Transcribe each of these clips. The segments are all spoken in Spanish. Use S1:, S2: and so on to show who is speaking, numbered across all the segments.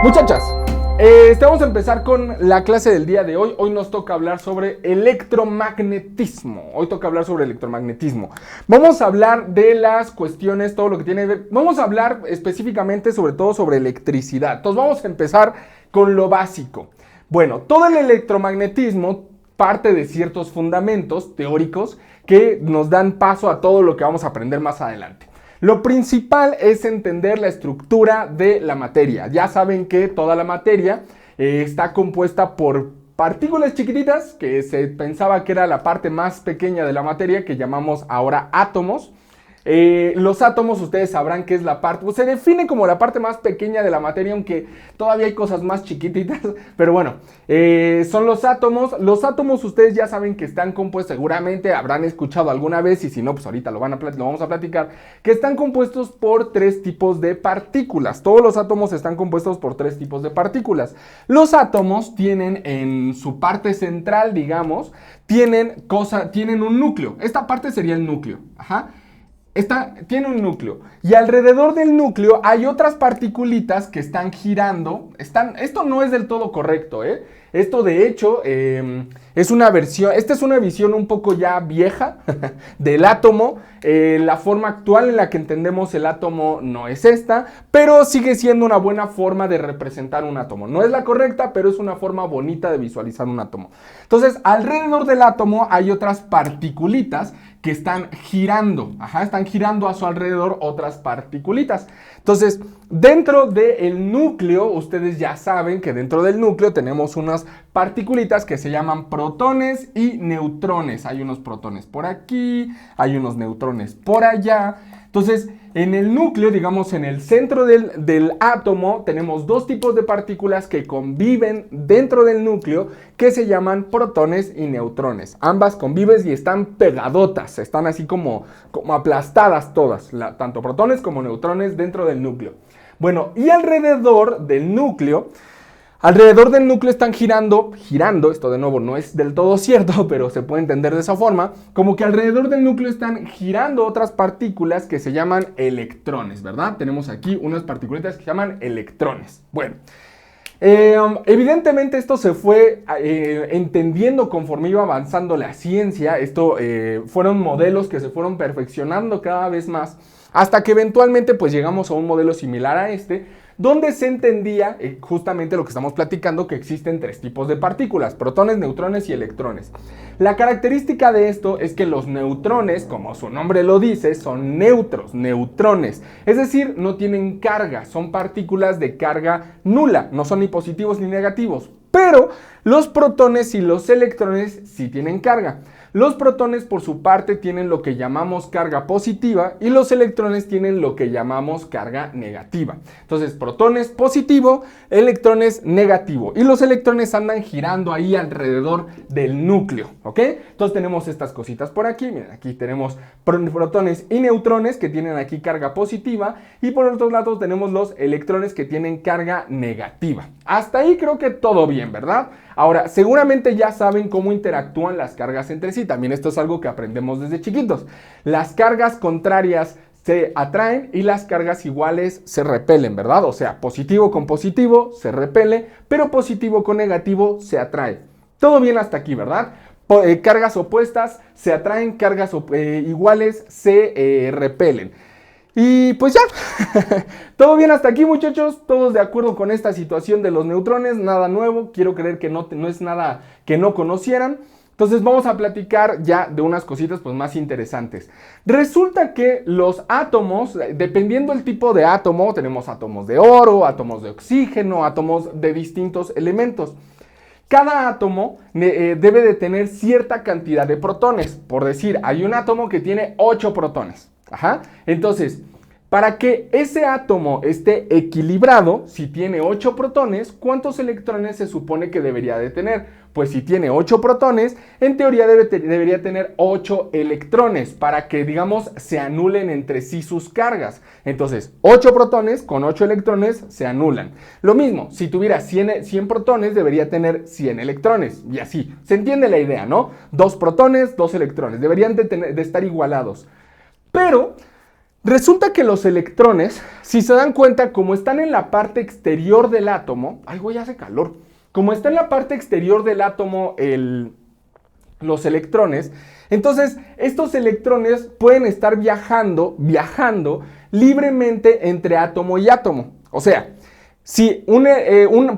S1: Muchachas, vamos a empezar con la clase del día de hoy. Hoy nos toca hablar sobre electromagnetismo. Vamos a hablar de las cuestiones, todo lo que tiene que ver. Vamos a hablar específicamente sobre todo sobre electricidad. Entonces vamos a empezar con lo básico. Bueno, todo el electromagnetismo parte de ciertos fundamentos teóricos que nos dan paso a todo lo que vamos a aprender más adelante. Lo principal es entender la estructura de la materia. Ya saben que toda la materia está compuesta por partículas chiquititas, que se pensaba que era la parte más pequeña de la materia, que llamamos ahora átomos. Los átomos, ustedes sabrán que es la parte, pues se define como la parte más pequeña de la materia, aunque todavía hay cosas más chiquititas, pero bueno, son los átomos. Los átomos ustedes ya saben que están compuestos, seguramente habrán escuchado alguna vez, y si no, pues ahorita lo vamos a platicar, que están compuestos por tres tipos de partículas. Todos los átomos están compuestos por tres tipos de partículas. Los átomos tienen en su parte central, digamos, tienen un núcleo. Esta parte sería el núcleo, tiene un núcleo y alrededor del núcleo hay otras partículitas que están girando. Esto no es del todo correcto, Esto de hecho es una versión, esta es una visión un poco ya vieja del átomo. La forma actual en la que entendemos el átomo no es esta, pero sigue siendo una buena forma de representar un átomo. No es la correcta, pero es una forma bonita de visualizar un átomo. Entonces, alrededor del átomo hay otras partículitas que están girando, están girando a su alrededor otras partículitas. Entonces, dentro del núcleo, ustedes ya saben que dentro del núcleo tenemos unas partículitas que se llaman protones y neutrones. Hay unos protones por aquí, hay unos neutrones por allá. Entonces, en el núcleo, digamos en el centro del átomo, tenemos dos tipos de partículas que conviven dentro del núcleo que se llaman protones y neutrones. Ambas conviven y están pegadotas, están así como aplastadas todas, tanto protones como neutrones dentro del núcleo. Bueno, y alrededor del núcleo están girando, esto de nuevo no es del todo cierto, pero se puede entender de esa forma, como que alrededor del núcleo están girando otras partículas que se llaman electrones, ¿verdad? Tenemos aquí unas partículas que se llaman electrones. Bueno, evidentemente esto se fue entendiendo conforme iba avanzando la ciencia. Fueron modelos que se fueron perfeccionando cada vez más, hasta que eventualmente pues llegamos a un modelo similar a donde se entendía justamente lo que estamos platicando, que existen tres tipos de partículas: protones, neutrones y electrones. La característica de esto es que los neutrones, como su nombre lo dice, son neutros, neutrones. Es decir, no tienen carga, son partículas de carga nula, no son ni positivos ni negativos. Pero los protones y los electrones sí tienen carga. Los protones por su parte tienen lo que llamamos carga positiva y los electrones tienen lo que llamamos carga negativa. Entonces, protones positivo, electrones negativo, y los electrones andan girando ahí alrededor del núcleo, ¿ok? Entonces tenemos estas cositas por aquí. Miren, aquí tenemos protones y neutrones que tienen aquí carga positiva, y por otro lado tenemos los electrones que tienen carga negativa. Hasta ahí creo que todo bien, ¿verdad? Ahora, seguramente ya saben cómo interactúan las cargas entre sí. También esto es algo que aprendemos desde chiquitos. Las cargas contrarias se atraen y las cargas iguales se repelen, ¿verdad? O sea, positivo con positivo se repele, pero positivo con negativo se atrae. Todo bien hasta aquí, ¿verdad? Cargas opuestas se atraen, cargas iguales se repelen. Y pues ya, todo bien hasta aquí, muchachos, todos de acuerdo con esta situación de los neutrones, nada nuevo, quiero creer que no es nada que no conocieran. Entonces vamos a platicar ya de unas cositas pues más interesantes. Resulta que los átomos, dependiendo del tipo de átomo, tenemos átomos de oro, átomos de oxígeno, átomos de distintos elementos. Cada átomo debe de tener cierta cantidad de protones. Por decir, hay un átomo que tiene 8 protones. Entonces, para que ese átomo esté equilibrado, si tiene 8 protones, ¿cuántos electrones se supone que debería de tener? Pues si tiene 8 protones, en teoría debería tener 8 electrones para que, digamos, se anulen entre sí sus cargas. Entonces, 8 protones con 8 electrones se anulan. Lo mismo, si tuviera 100 protones, debería tener 100 electrones. Y así, se entiende la idea, ¿no? 2 protones, 2 electrones. Deberían de estar igualados. Pero Resulta que los electrones, si se dan cuenta, como están en la parte exterior del átomo, ay güey, hace calor, como está en la parte exterior del átomo los electrones, entonces estos electrones pueden estar viajando libremente entre átomo y átomo. O sea, si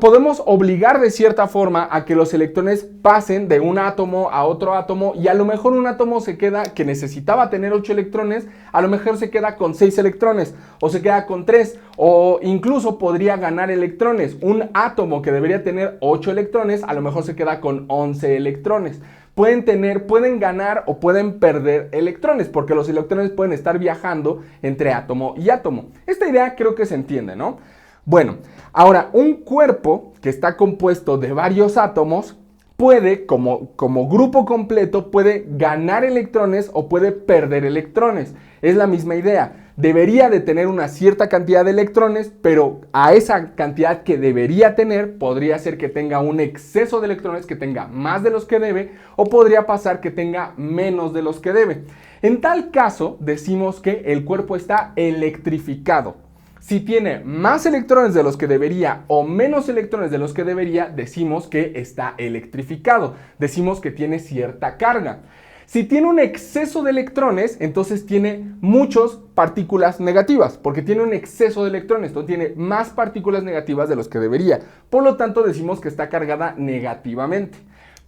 S1: podemos obligar de cierta forma a que los electrones pasen de un átomo a otro átomo y a lo mejor un átomo se queda, que necesitaba tener 8 electrones, a lo mejor se queda con 6 electrones o se queda con 3 o incluso podría ganar electrones. Un átomo que debería tener 8 electrones, a lo mejor se queda con 11 electrones. Pueden ganar o pueden perder electrones porque los electrones pueden estar viajando entre átomo y átomo. Esta idea creo que se entiende, ¿no? Bueno, ahora un cuerpo que está compuesto de varios átomos puede, como grupo completo, puede ganar electrones o puede perder electrones. Es la misma idea. Debería de tener una cierta cantidad de electrones, pero a esa cantidad que debería tener, podría ser que tenga un exceso de electrones, que tenga más de los que debe, o podría pasar que tenga menos de los que debe. En tal caso, decimos que el cuerpo está electrificado. Si tiene más electrones de los que debería o menos electrones de los que debería, decimos que está electrificado. Decimos que tiene cierta carga. Si tiene un exceso de electrones, entonces tiene muchas partículas negativas, porque tiene un exceso de electrones, entonces tiene más partículas negativas de los que debería. Por lo tanto, decimos que está cargada negativamente.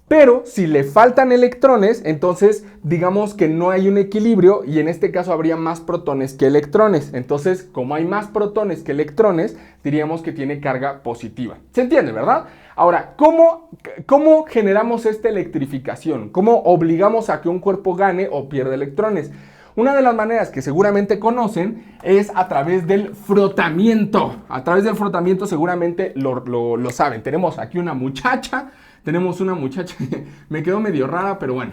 S1: Pero si le faltan electrones, entonces digamos que no hay un equilibrio y en este caso habría más protones que electrones. Entonces, como hay más protones que electrones, diríamos que tiene carga positiva. ¿Se entiende, verdad? Ahora, ¿cómo generamos esta electrificación? ¿Cómo obligamos a que un cuerpo gane o pierda electrones? Una de las maneras que seguramente conocen es a través del frotamiento. A través del frotamiento seguramente lo saben. Tenemos aquí una muchacha. Me quedó medio rara, pero bueno.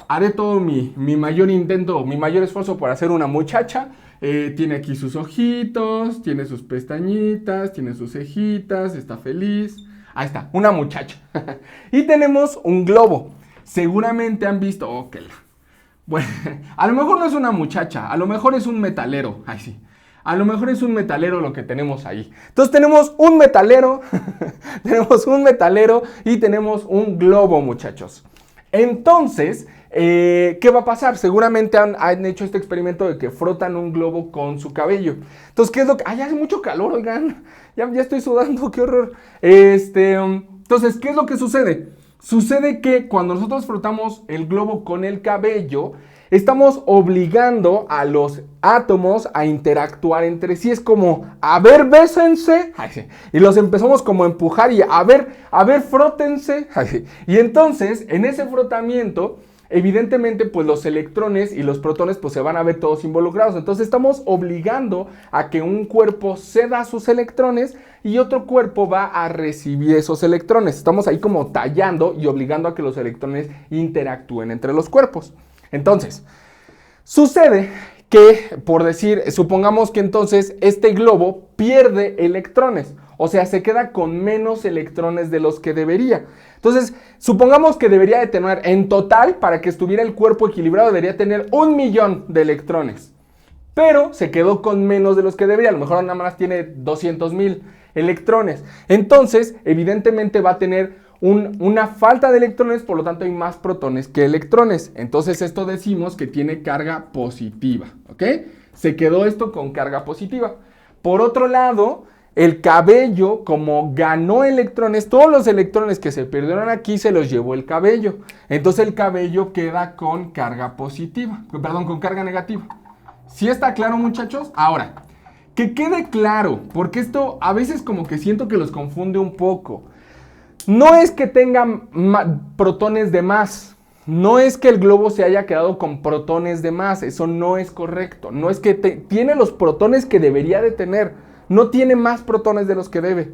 S1: Haré todo mi mayor intento, mi mayor esfuerzo por hacer una muchacha. Tiene aquí sus ojitos, tiene sus pestañitas, tiene sus cejitas, está feliz. Ahí está, una muchacha. Y tenemos un globo. Seguramente han visto... Oh, bueno, a lo mejor no es una muchacha, a lo mejor es un metalero. Ay, sí. A lo mejor es un metalero lo que tenemos ahí. Entonces tenemos un metalero, tenemos un metalero y tenemos un globo, muchachos. Entonces, ¿qué va a pasar? Seguramente han hecho este experimento de que frotan un globo con su cabello. Entonces, ¿qué es lo que...? ¡Ay, hace mucho calor, oigan! Ya estoy sudando, qué horror. Entonces, ¿qué es lo que sucede? Sucede que cuando nosotros frotamos el globo con el cabello, estamos obligando a los átomos a interactuar entre sí. Es como, a ver, bésense. Y los empezamos como a empujar y a ver, frótense. Y entonces, en ese frotamiento, evidentemente, pues los electrones y los protones pues se van a ver todos involucrados. Entonces estamos obligando a que un cuerpo ceda sus electrones y otro cuerpo va a recibir esos electrones. Estamos ahí como tallando y obligando a que los electrones interactúen entre los cuerpos. Entonces, sucede que, por decir, supongamos que entonces este globo pierde electrones. O sea, se queda con menos electrones de los que debería. Entonces, supongamos que debería de tener, en total, para que estuviera el cuerpo equilibrado, debería tener 1.000.000 de electrones. Pero se quedó con menos de los que debería. A lo mejor nada más tiene 200.000 electrones. Entonces, evidentemente va a tener una falta de electrones, por lo tanto hay más protones que electrones. Entonces esto decimos que tiene carga positiva, ¿ok? Se quedó esto con carga positiva. Por otro lado, el cabello, como ganó electrones, todos los electrones que se perdieron aquí se los llevó el cabello. Entonces el cabello queda con carga positiva, perdón, con carga negativa. ¿Sí está claro, muchachos? Ahora, que quede claro, porque esto a veces como que siento que los confunde un poco. No es que tengan protones de más, no es que el globo se haya quedado con protones de más, eso no es correcto. No es que tiene los protones que debería de tener, no tiene más protones de los que debe.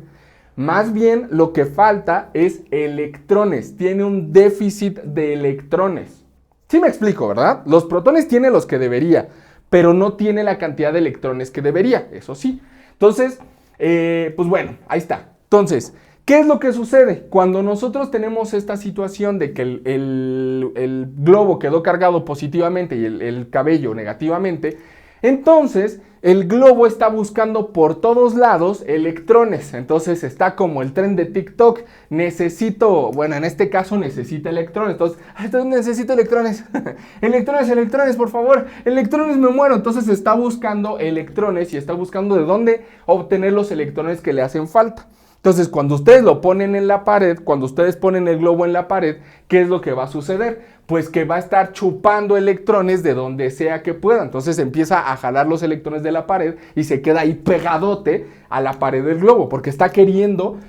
S1: Más bien lo que falta es electrones, tiene un déficit de electrones. Sí me explico, ¿verdad? Los protones tiene los que debería, pero no tiene la cantidad de electrones que debería, eso sí. Entonces, pues bueno, ahí está. Entonces, ¿qué es lo que sucede? Cuando nosotros tenemos esta situación de que el globo quedó cargado positivamente y el cabello negativamente, Entonces, el globo está buscando por todos lados electrones. Entonces está como el tren de TikTok. Bueno, en este caso necesita electrones. Entonces, necesito electrones. electrones, por favor. Electrones, me muero. Entonces está buscando electrones y está buscando de dónde obtener los electrones que le hacen falta. Entonces, cuando ustedes lo ponen en la pared, cuando ustedes ponen el globo en la pared, ¿qué es lo que va a suceder? Pues que va a estar chupando electrones de donde sea que pueda. Entonces empieza a jalar los electrones de la pared y se queda ahí pegadote a la pared del globo, porque está queriendo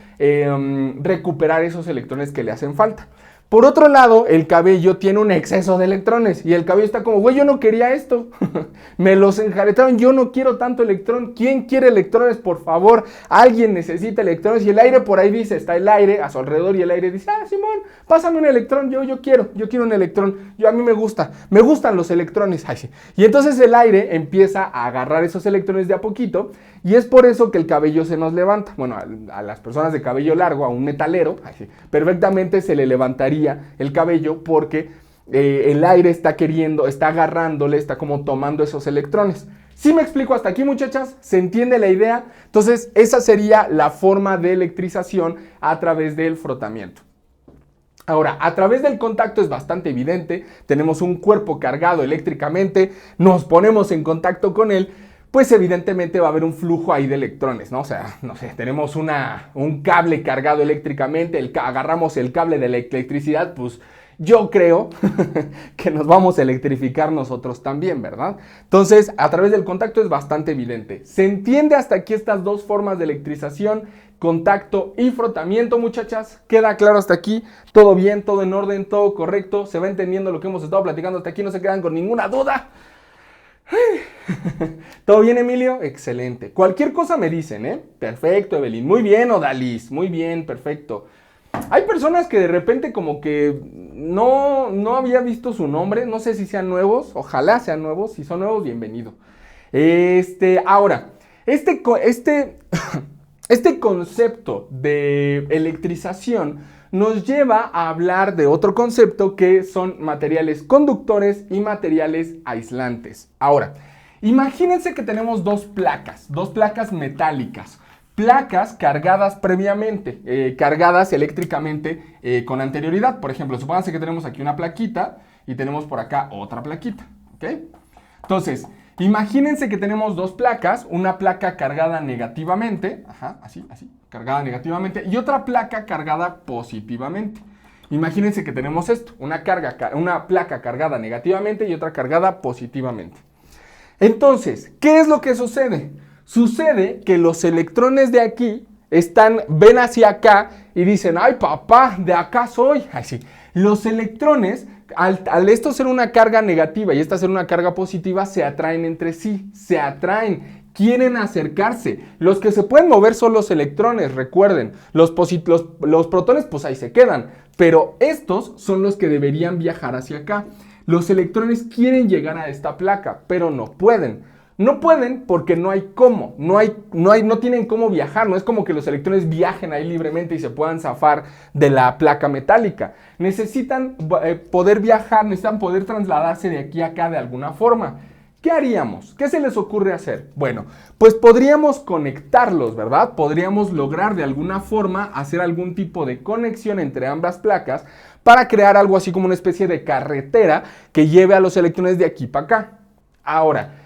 S1: recuperar esos electrones que le hacen falta. Por otro lado, el cabello tiene un exceso de electrones y el cabello está como, güey, yo no quería esto. Me los enjaretaron, yo no quiero tanto electrón. ¿Quién quiere electrones, por favor? Alguien necesita electrones y el aire por ahí dice, está el aire a su alrededor y el aire dice, Simón, pásame un electrón, yo quiero un electrón. A mí me gustan los electrones. Ay, sí. Y entonces el aire empieza a agarrar esos electrones de a poquito y es por eso que el cabello se nos levanta. Bueno, a las personas de cabello largo, a un metalero, ay, sí, perfectamente se le levantaría el cabello porque el aire está agarrándole, está como tomando esos electrones. ¿Sí me explico hasta aquí, muchachas? ¿Se entiende la idea? Entonces, esa sería la forma de electrización a través del frotamiento. Ahora, a través del contacto es bastante evidente. Tenemos un cuerpo cargado eléctricamente, nos ponemos en contacto con él, pues evidentemente va a haber un flujo ahí de electrones, ¿no? O sea, no sé, tenemos un cable cargado eléctricamente, agarramos el cable de la electricidad, pues yo creo que nos vamos a electrificar nosotros también, ¿verdad? Entonces, a través del contacto es bastante evidente. ¿Se entiende hasta aquí estas dos formas de electrización? Contacto y frotamiento, muchachas. ¿Queda claro hasta aquí? ¿Todo bien? ¿Todo en orden? ¿Todo correcto? ¿Se va entendiendo lo que hemos estado platicando hasta aquí? ¿No se quedan con ninguna duda? ¿Todo bien, Emilio? Excelente. Cualquier cosa me dicen, ¿eh? Perfecto, Evelyn. Muy bien, Odalis. Muy bien, perfecto. Hay personas que de repente como que no había visto su nombre. No sé si sean nuevos. Ojalá sean nuevos. Si son nuevos, bienvenido. Ahora, este concepto de electrización nos lleva a hablar de otro concepto que son materiales conductores y materiales aislantes. Ahora, imagínense que tenemos dos placas metálicas, placas cargadas previamente, cargadas eléctricamente con anterioridad. Por ejemplo, supónganse que tenemos aquí una plaquita y tenemos por acá otra plaquita, ¿ok? Entonces, imagínense que tenemos dos placas, una placa cargada negativamente, así, cargada negativamente, y otra placa cargada positivamente. Imagínense que tenemos esto, una placa cargada negativamente y otra cargada positivamente. Entonces, ¿qué es lo que sucede? Sucede que los electrones de aquí ven hacia acá y dicen, ay papá, de acá soy. Ay, sí. Los electrones, al esto ser una carga negativa y esta ser una carga positiva, se atraen entre sí, quieren acercarse. Los que se pueden mover son los electrones, recuerden. Los protones pues ahí se quedan, pero estos son los que deberían viajar hacia acá. Los electrones quieren llegar a esta placa, pero no pueden. No pueden porque no hay cómo, no tienen cómo viajar, no es como que los electrones viajen ahí libremente y se puedan zafar de la placa metálica. Necesitan poder viajar, necesitan poder trasladarse de aquí a acá de alguna forma. ¿Qué haríamos? ¿Qué se les ocurre hacer? Bueno, pues podríamos conectarlos, ¿verdad? Podríamos lograr de alguna forma hacer algún tipo de conexión entre ambas placas para crear algo así como una especie de carretera que lleve a los electrones de aquí para acá. Ahora,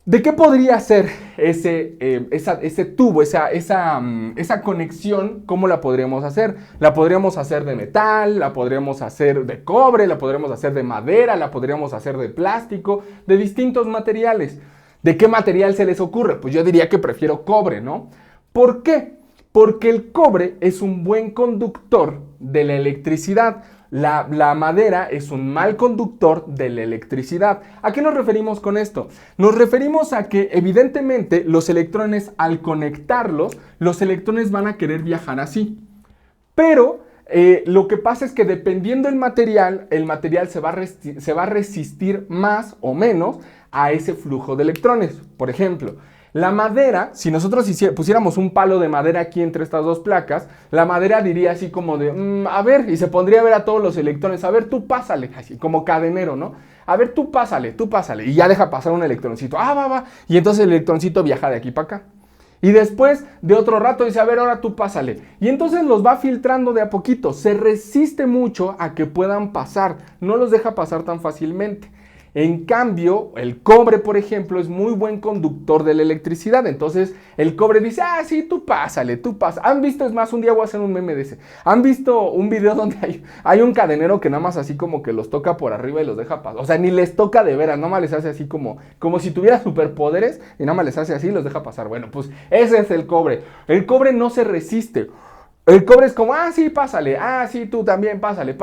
S1: ¿de qué podría ser ese tubo, esa conexión? ¿Cómo la podríamos hacer? La podríamos hacer de metal, la podríamos hacer de cobre, la podríamos hacer de madera, la podríamos hacer de plástico, de distintos materiales. ¿De qué material se les ocurre? Pues yo diría que prefiero cobre, ¿no? ¿Por qué? Porque el cobre es un buen conductor de la electricidad. La madera es un mal conductor de la electricidad. ¿A qué nos referimos con esto? Nos referimos a que evidentemente los electrones, al conectarlos, los electrones van a querer viajar así. Pero lo que pasa es que dependiendo del material, el material se va a resistir más o menos a ese flujo de electrones. Por ejemplo, la madera, si nosotros pusiéramos un palo de madera aquí entre estas dos placas, la madera diría así como de, a ver, y se pondría a ver a todos los electrones, a ver, tú pásale, así como cadenero, ¿no? a ver, tú pásale, y ya deja pasar un electroncito, va, y entonces el electroncito viaja de aquí para acá. Y después de otro rato dice, a ver, ahora tú pásale. Y entonces los va filtrando de a poquito. Se resiste mucho a que puedan pasar. No los deja pasar tan fácilmente. En cambio, el cobre, por ejemplo, es muy buen conductor de la electricidad. Entonces, el cobre dice, sí, tú pásale, tú pasa. ¿Han visto? Es más, un día voy a hacer un meme de ese. ¿Han visto un video donde hay un cadenero que nada más así como que los toca por arriba y los deja pasar? O sea, ni les toca de veras, nada más les hace así como si tuviera superpoderes y nada más les hace así y los deja pasar. Bueno, pues ese es el cobre. El cobre no se resiste. El cobre es como, sí, pásale, sí, tú también, pásale.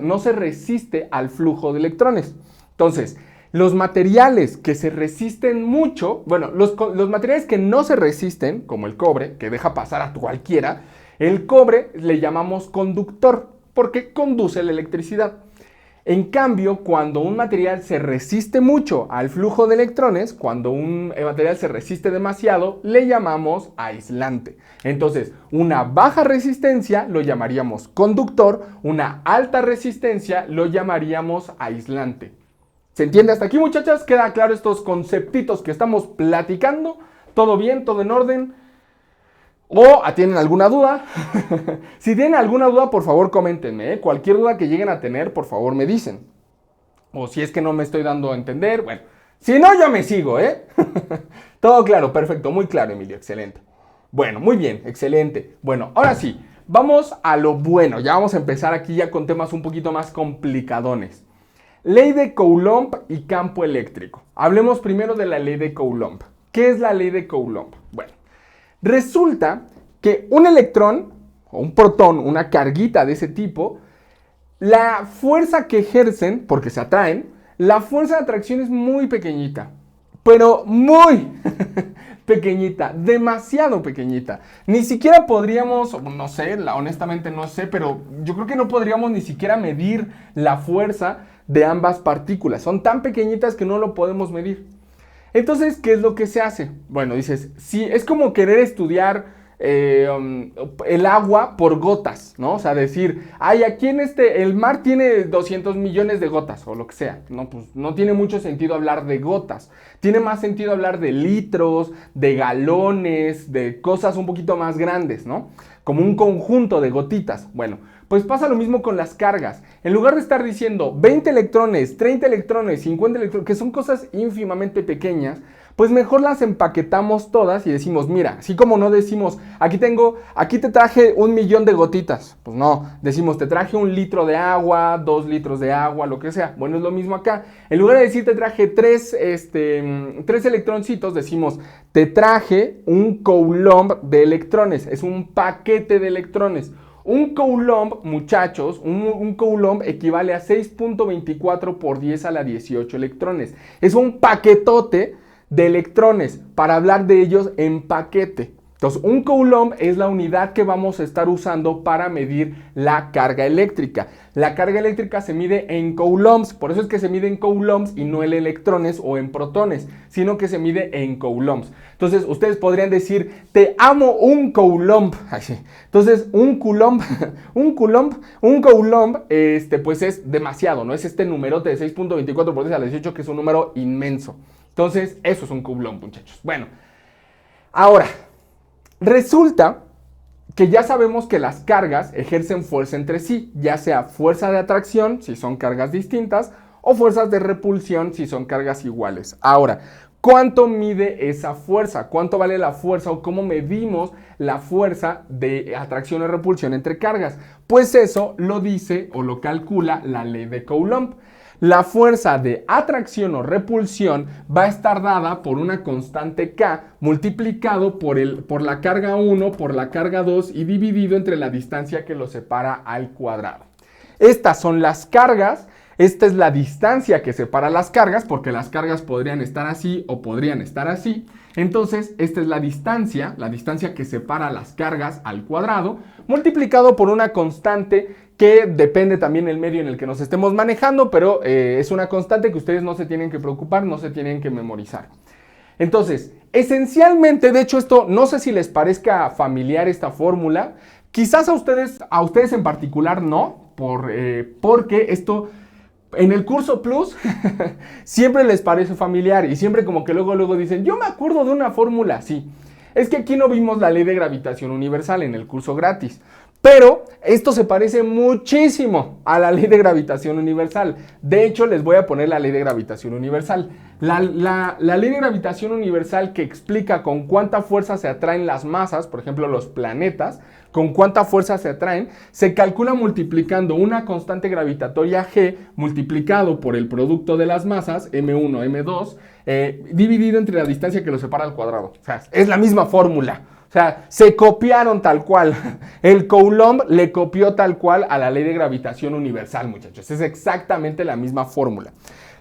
S1: No se resiste al flujo de electrones. Entonces, los materiales que se resisten mucho, bueno, los materiales que no se resisten, como el cobre, que deja pasar a cualquiera, el cobre le llamamos conductor, porque conduce la electricidad. En cambio, cuando un material se resiste mucho al flujo de electrones, cuando un material se resiste demasiado, le llamamos aislante. Entonces, una baja resistencia lo llamaríamos conductor, una alta resistencia lo llamaríamos aislante. ¿Se entiende hasta aquí, muchachas? ¿Queda claro estos conceptitos que estamos platicando? ¿Todo bien? ¿Todo en orden? ¿O tienen alguna duda? Si tienen alguna duda, por favor, coméntenme. Cualquier duda que lleguen a tener, por favor, me dicen. O si es que no me estoy dando a entender, bueno. Si no, yo me sigo, Todo claro, perfecto, muy claro, Emilio, excelente. Bueno, muy bien, excelente. Bueno, ahora sí, vamos a lo bueno. Ya vamos a empezar aquí ya con temas un poquito más complicadones. Ley de Coulomb y campo eléctrico. Hablemos primero de la ley de Coulomb. ¿Qué es la ley de Coulomb? Bueno, resulta que un electrón o un protón, una carguita de ese tipo, la fuerza que ejercen, porque se atraen, la fuerza de atracción es muy pequeñita, pero muy pequeñita, demasiado pequeñita. Ni siquiera podríamos, no sé, honestamente no sé, pero yo creo que no podríamos ni siquiera medir la fuerza de ambas partículas. Son tan pequeñitas que no lo podemos medir. Entonces, ¿qué es lo que se hace? Bueno, dices, sí, es como querer estudiar el agua por gotas, ¿no? O sea, decir, aquí en el mar tiene 200 millones de gotas, o lo que sea. No, pues no tiene mucho sentido hablar de gotas. Tiene más sentido hablar de litros, de galones, de cosas un poquito más grandes, ¿no? Como un conjunto de gotitas. Bueno, pues pasa lo mismo con las cargas. En lugar de estar diciendo 20 electrones, 30 electrones, 50 electrones, que son cosas ínfimamente pequeñas, pues mejor las empaquetamos todas y decimos, mira, así como no decimos, aquí te traje 1,000,000 de gotitas. Pues no, decimos, te traje 1 litro de agua, 2 litros de agua, lo que sea. Bueno, es lo mismo acá. En lugar de decir, te traje 3 electroncitos, decimos, te traje un Coulomb de electrones. Es un paquete de electrones. Un Coulomb, muchachos, un Coulomb equivale a 6.24 por 10 a la 18 electrones. Es un paquetote de electrones, para hablar de ellos en paquete. Entonces, un Coulomb es la unidad que vamos a estar usando para medir la carga eléctrica. La carga eléctrica se mide en coulombs, por eso es que se mide en coulombs y no en electrones o en protones, sino que se mide en coulombs. Entonces, ustedes podrían decir, te amo un Coulomb. Entonces, un Coulomb, pues es demasiado, ¿no? Es este numerote de 6.24 por 10 a la 18, que es un número inmenso. Entonces, eso es un Coulomb, muchachos. Bueno, ahora, resulta que ya sabemos que las cargas ejercen fuerza entre sí, ya sea fuerza de atracción, si son cargas distintas, o fuerzas de repulsión, si son cargas iguales. Ahora, ¿cuánto mide esa fuerza? ¿Cuánto vale la fuerza o cómo medimos la fuerza de atracción o repulsión entre cargas? Pues eso lo dice o lo calcula la ley de Coulomb. La fuerza de atracción o repulsión va a estar dada por una constante K multiplicado por la carga 1 por la carga 2 y dividido entre la distancia que lo separa al cuadrado. Estas son las cargas. Esta es la distancia que separa las cargas, porque las cargas podrían estar así o podrían estar así. Entonces, esta es la distancia que separa las cargas al cuadrado, multiplicado por una constante que depende también del medio en el que nos estemos manejando, pero es una constante que ustedes no se tienen que preocupar, no se tienen que memorizar. Entonces, esencialmente, de hecho esto, no sé si les parezca familiar esta fórmula, quizás a ustedes en particular no, porque esto En el curso Plus siempre les parece familiar y siempre como que luego dicen, yo me acuerdo de una fórmula así. Es que aquí no vimos la ley de gravitación universal en el curso gratis. Pero esto se parece muchísimo a la ley de gravitación universal. De hecho, les voy a poner la ley de gravitación universal. La ley de gravitación universal que explica con cuánta fuerza se atraen las masas, por ejemplo los planetas, con cuánta fuerza se atraen, se calcula multiplicando una constante gravitatoria G multiplicado por el producto de las masas, M1, M2, dividido entre la distancia que los separa al cuadrado. O sea, es la misma fórmula. O sea, se copiaron tal cual. El Coulomb le copió tal cual a la ley de gravitación universal, muchachos. Es exactamente la misma fórmula.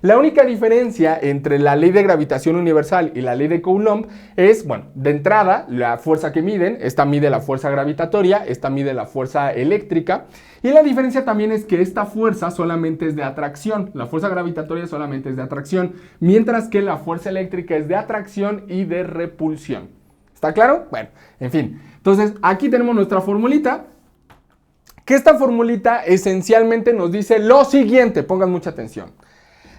S1: La única diferencia entre la ley de gravitación universal y la ley de Coulomb es, bueno, de entrada, la fuerza que miden. Esta mide la fuerza gravitatoria, esta mide la fuerza eléctrica. Y la diferencia también es que esta fuerza solamente es de atracción. La fuerza gravitatoria solamente es de atracción, mientras que la fuerza eléctrica es de atracción y de repulsión. ¿Está claro? Bueno, en fin. Entonces, aquí tenemos nuestra formulita. Que esta formulita esencialmente nos dice lo siguiente. Pongan mucha atención.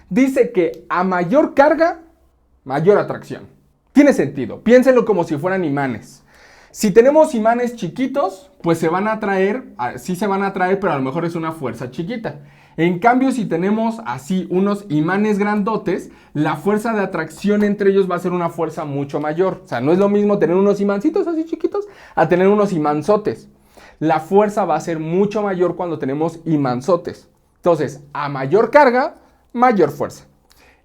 S1: Dice que a mayor carga, mayor atracción. Tiene sentido. Piénsenlo como si fueran imanes. Si tenemos imanes chiquitos, pues se van a atraer, sí se van a atraer, pero a lo mejor es una fuerza chiquita. En cambio, si tenemos así unos imanes grandotes, la fuerza de atracción entre ellos va a ser una fuerza mucho mayor. O sea, no es lo mismo tener unos imancitos así chiquitos a tener unos imanzotes. La fuerza va a ser mucho mayor cuando tenemos imanzotes. Entonces, a mayor carga, mayor fuerza.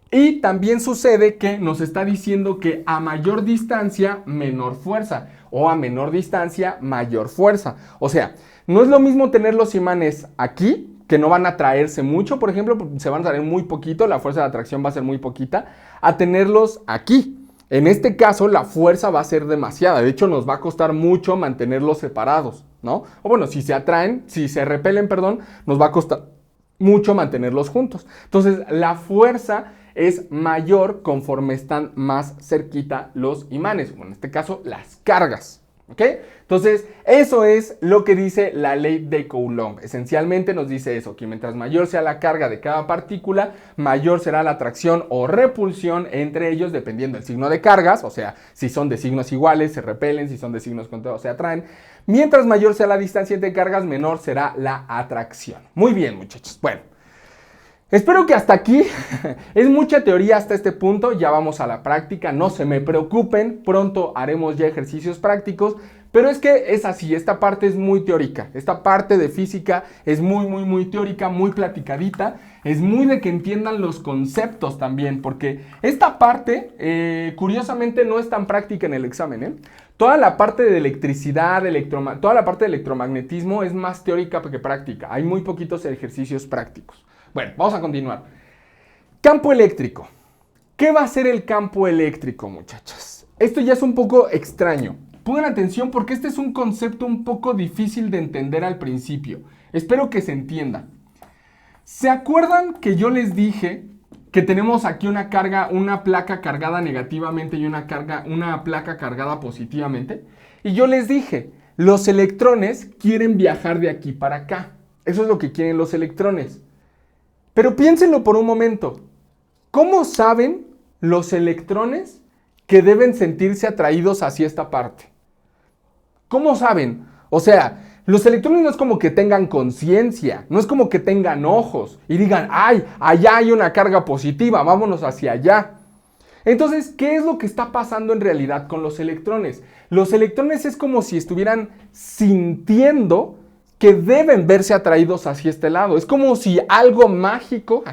S1: Y también sucede que nos está diciendo que a mayor distancia, menor fuerza. O a menor distancia, mayor fuerza. O sea, no es lo mismo tener los imanes aquí, que no van a atraerse mucho, por ejemplo, se van a atraer muy poquito, la fuerza de atracción va a ser muy poquita, a tenerlos aquí. En este caso, la fuerza va a ser demasiada. De hecho, nos va a costar mucho mantenerlos separados, ¿no? O bueno, si se repelen, perdón, nos va a costar mucho mantenerlos juntos. Entonces, la fuerza es mayor conforme están más cerquita los imanes, o en este caso, las cargas. ¿Ok? Entonces, eso es lo que dice la ley de Coulomb. Esencialmente nos dice eso, que mientras mayor sea la carga de cada partícula, mayor será la atracción o repulsión entre ellos, dependiendo del signo de cargas. O sea, si son de signos iguales, se repelen, si son de signos contrarios, se atraen. Mientras mayor sea la distancia entre cargas, menor será la atracción. Muy bien, muchachos. Bueno, espero que hasta aquí, es mucha teoría hasta este punto, ya vamos a la práctica, no se me preocupen, pronto haremos ya ejercicios prácticos, pero es que es así, esta parte es muy teórica, esta parte de física es muy teórica, muy platicadita, es muy de que entiendan los conceptos también, porque esta parte, curiosamente, no es tan práctica en el examen, ¿eh? Toda la parte de electricidad, toda la parte de electromagnetismo es más teórica que práctica, hay muy poquitos ejercicios prácticos. Bueno, vamos a continuar. Campo eléctrico. ¿Qué va a ser el campo eléctrico, muchachas? Esto ya es un poco extraño. Pongan atención porque este es un concepto un poco difícil de entender al principio. Espero que se entienda. ¿Se acuerdan que yo les dije que tenemos aquí una placa cargada negativamente y una placa cargada positivamente? Y yo les dije, los electrones quieren viajar de aquí para acá. Eso es lo que quieren los electrones. Pero piénsenlo por un momento. ¿Cómo saben los electrones que deben sentirse atraídos hacia esta parte? ¿Cómo saben? O sea, los electrones no es como que tengan conciencia, no es como que tengan ojos y digan, ¡ay, allá hay una carga positiva, vámonos hacia allá! Entonces, ¿qué es lo que está pasando en realidad con los electrones? Los electrones es como si estuvieran sintiendo que deben verse atraídos hacia este lado. Es como si algo mágico,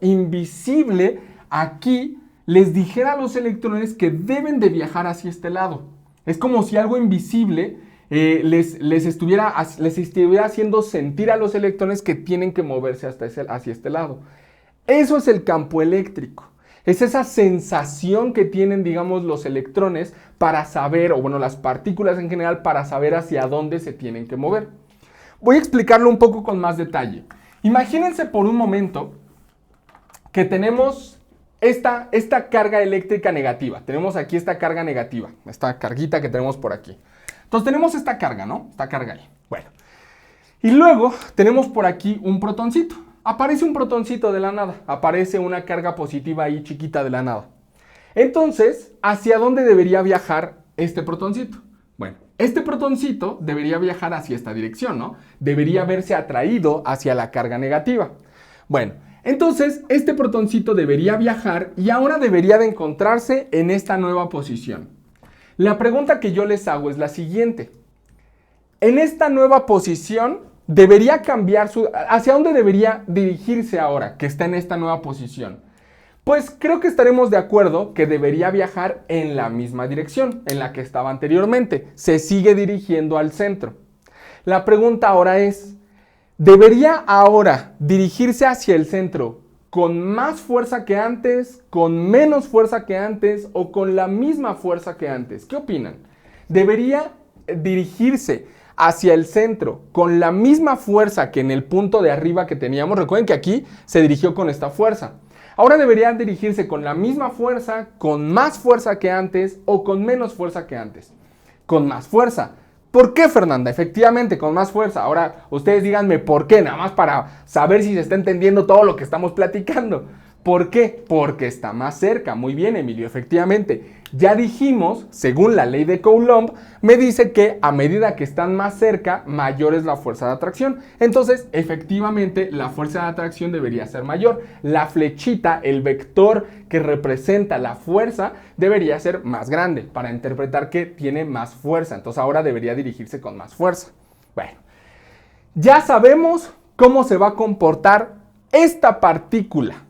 S1: invisible, aquí les dijera a los electrones que deben de viajar hacia este lado. Es como si algo invisible les estuviera haciendo sentir a los electrones que tienen que moverse hacia este lado. Eso es el campo eléctrico. Es esa sensación que tienen, digamos, los electrones para saber, o bueno, las partículas en general, para saber hacia dónde se tienen que mover. Voy a explicarlo un poco con más detalle. Imagínense por un momento que tenemos esta carga eléctrica negativa. Tenemos aquí esta carga negativa, esta carguita que tenemos por aquí. Entonces tenemos esta carga, ¿no? Esta carga ahí. Bueno. Y luego tenemos por aquí un protoncito. Aparece un protoncito de la nada, aparece una carga positiva ahí chiquita de la nada. Entonces, ¿hacia dónde debería viajar este protoncito? Bueno, este protoncito debería viajar hacia esta dirección, ¿no? Debería verse atraído hacia la carga negativa. Bueno, entonces este protoncito debería viajar y ahora debería de encontrarse en esta nueva posición. La pregunta que yo les hago es la siguiente. En esta nueva posición debería cambiar ¿hacia dónde debería dirigirse ahora que está en esta nueva posición? Pues creo que estaremos de acuerdo que debería viajar en la misma dirección en la que estaba anteriormente. Se sigue dirigiendo al centro. La pregunta ahora es, ¿debería ahora dirigirse hacia el centro con más fuerza que antes, con menos fuerza que antes o con la misma fuerza que antes? ¿Qué opinan? ¿Debería dirigirse hacia el centro con la misma fuerza que en el punto de arriba que teníamos? Recuerden que aquí se dirigió con esta fuerza. Ahora debería dirigirse con la misma fuerza, con más fuerza que antes o con menos fuerza que antes. Con más fuerza. ¿Por qué, Fernanda? Efectivamente, con más fuerza. Ahora, ustedes díganme por qué, nada más para saber si se está entendiendo todo lo que estamos platicando. ¿Por qué? Porque está más cerca. Muy bien, Emilio, efectivamente. Ya dijimos, según la ley de Coulomb, me dice que a medida que están más cerca, mayor es la fuerza de atracción. Entonces, efectivamente, la fuerza de atracción debería ser mayor. La flechita, el vector que representa la fuerza, debería ser más grande para interpretar que tiene más fuerza. Entonces, ahora debería dirigirse con más fuerza. Bueno, ya sabemos cómo se va a comportar esta partícula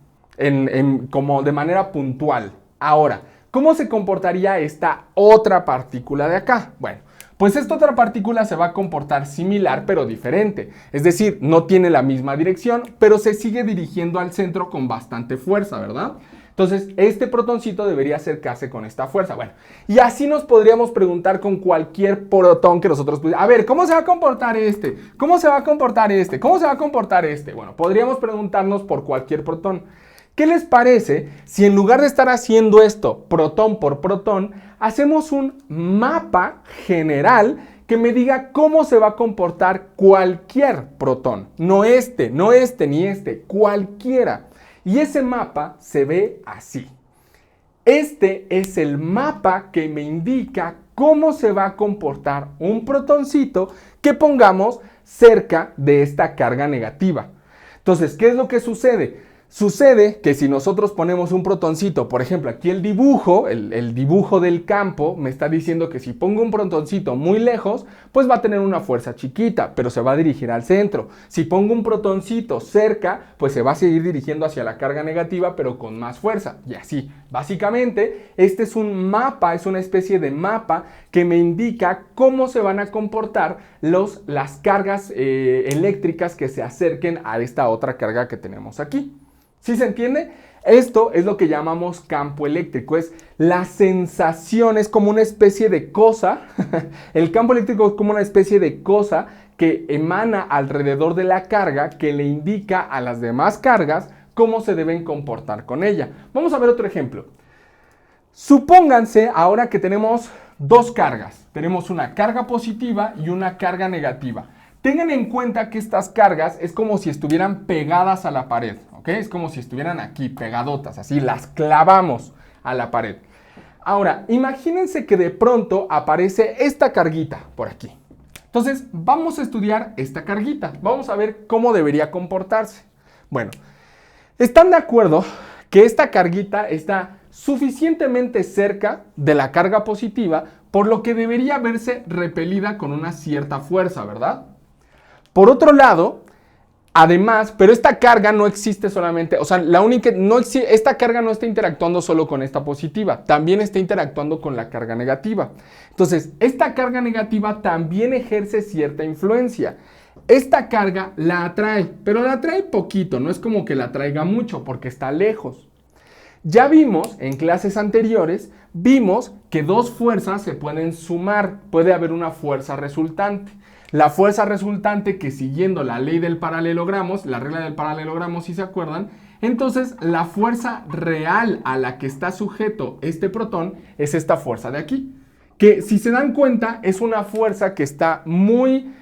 S1: como de manera puntual. Ahora, ¿cómo se comportaría esta otra partícula de acá? Bueno, pues esta otra partícula se va a comportar similar pero diferente. Es decir, no tiene la misma dirección, pero se sigue dirigiendo al centro con bastante fuerza, ¿verdad? Entonces, este protoncito debería acercarse con esta fuerza. Bueno, y así nos podríamos preguntar con cualquier protón que nosotros pudiéramos. A ver, ¿cómo se va a comportar este? ¿Cómo se va a comportar este? ¿Cómo se va a comportar este? Bueno, podríamos preguntarnos por cualquier protón. ¿Qué les parece si en lugar de estar haciendo esto protón por protón, hacemos un mapa general que me diga cómo se va a comportar cualquier protón? No este, ni este, cualquiera. Y ese mapa se ve así. Este es el mapa que me indica cómo se va a comportar un protoncito que pongamos cerca de esta carga negativa. Entonces, ¿qué es lo que sucede? Sucede que si nosotros ponemos un protoncito, por ejemplo, aquí el dibujo del campo me está diciendo que si pongo un protoncito muy lejos, pues va a tener una fuerza chiquita, pero se va a dirigir al centro. Si pongo un protoncito cerca, pues se va a seguir dirigiendo hacia la carga negativa, pero con más fuerza. Y así, básicamente, este es un mapa, es una especie de mapa que me indica cómo se van a comportar las cargas eléctricas que se acerquen a esta otra carga que tenemos aquí. ¿Sí se entiende? Esto es lo que llamamos campo eléctrico, es la sensación, es como una especie de cosa, el campo eléctrico es como una especie de cosa que emana alrededor de la carga que le indica a las demás cargas cómo se deben comportar con ella. Vamos a ver otro ejemplo. Supónganse ahora que tenemos dos cargas, tenemos una carga positiva y una carga negativa. Tengan en cuenta que estas cargas es como si estuvieran pegadas a la pared, ¿ok? Es como si estuvieran aquí, pegadotas, así, las clavamos a la pared. Ahora, imagínense que de pronto aparece esta carguita por aquí. Entonces, vamos a estudiar esta carguita. Vamos a ver cómo debería comportarse. Bueno, ¿están de acuerdo que esta carguita está suficientemente cerca de la carga positiva, por lo que debería verse repelida con una cierta fuerza, ¿verdad? Por otro lado, además, pero esta carga no existe solamente, o sea, esta carga no está interactuando solo con esta positiva, también está interactuando con la carga negativa. Entonces, esta carga negativa también ejerce cierta influencia. Esta carga la atrae, pero la atrae poquito, no es como que la atraiga mucho porque está lejos. Ya vimos en clases anteriores, vimos que dos fuerzas se pueden sumar, puede haber una fuerza resultante. La fuerza resultante que siguiendo la ley del paralelogramo, la regla del paralelogramo si se acuerdan, entonces la fuerza real a la que está sujeto este protón es esta fuerza de aquí. Que si se dan cuenta es una fuerza que está muy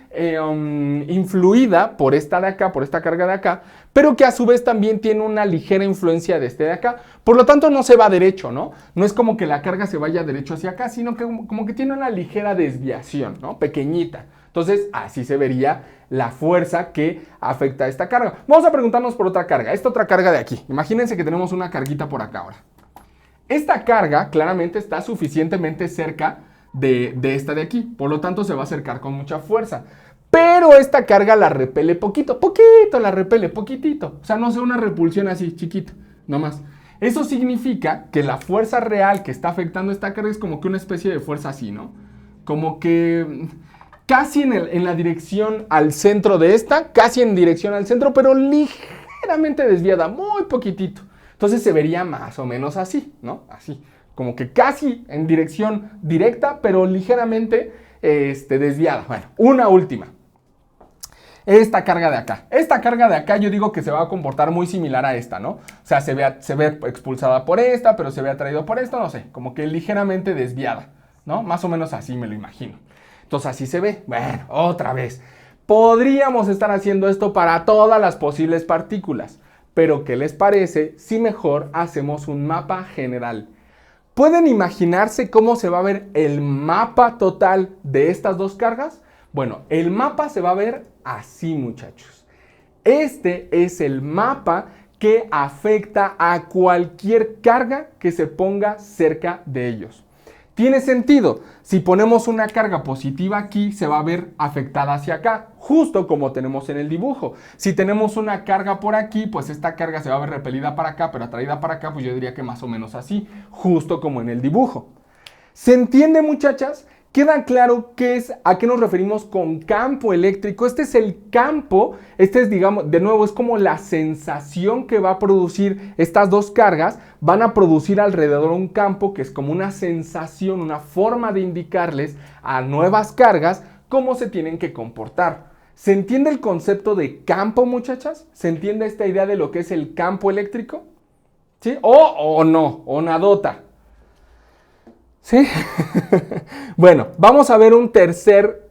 S1: influida por esta de acá, por esta carga de acá, pero que a su vez también tiene una ligera influencia de este de acá. Por lo tanto, no se va derecho, ¿no? No es como que la carga se vaya derecho hacia acá, sino que como que tiene una ligera desviación, ¿no? Pequeñita. Entonces, así se vería la fuerza que afecta a esta carga. Vamos a preguntarnos por otra carga. Esta otra carga de aquí. Imagínense que tenemos una carguita por acá ahora. Esta carga claramente está suficientemente cerca de esta de aquí. Por lo tanto, se va a acercar con mucha fuerza. Pero esta carga la repele poquito. Poquito la repele, poquitito. O sea, no sea una repulsión así, chiquito. Nomás. Eso significa que la fuerza real que está afectando esta carga es como que una especie de fuerza así, ¿no? Como que casi en la dirección al centro de esta, casi en dirección al centro, pero ligeramente desviada, muy poquitito. Entonces se vería más o menos así, ¿no? Así, como que casi en dirección directa, pero ligeramente desviada. Bueno, una última. Esta carga de acá. Esta carga de acá yo digo que se va a comportar muy similar a esta, ¿no? O sea, se ve expulsada por esta, pero se ve atraído por esta, no sé, como que ligeramente desviada, ¿no? Más o menos así me lo imagino. Entonces así se ve. Bueno, otra vez. Podríamos estar haciendo esto para todas las posibles partículas. Pero ¿qué les parece si mejor hacemos un mapa general? ¿Pueden imaginarse cómo se va a ver el mapa total de estas dos cargas? Bueno, el mapa se va a ver así, muchachos. Este es el mapa que afecta a cualquier carga que se ponga cerca de ellos. Tiene sentido. Si ponemos una carga positiva aquí, se va a ver afectada hacia acá, justo como tenemos en el dibujo. Si tenemos una carga por aquí, pues esta carga se va a ver repelida para acá, pero atraída para acá, pues yo diría que más o menos así, justo como en el dibujo. ¿Se entiende, muchachas? ¿Queda claro a qué nos referimos con campo eléctrico? Este es el campo, este es, digamos, de nuevo, es como la sensación que va a producir estas dos cargas. Van a producir alrededor un campo que es como una sensación, una forma de indicarles a nuevas cargas cómo se tienen que comportar. ¿Se entiende el concepto de campo, muchachas? ¿Se entiende esta idea de lo que es el campo eléctrico? ¿Sí? O no, o nadota. ¿Sí? Bueno, vamos a ver un tercer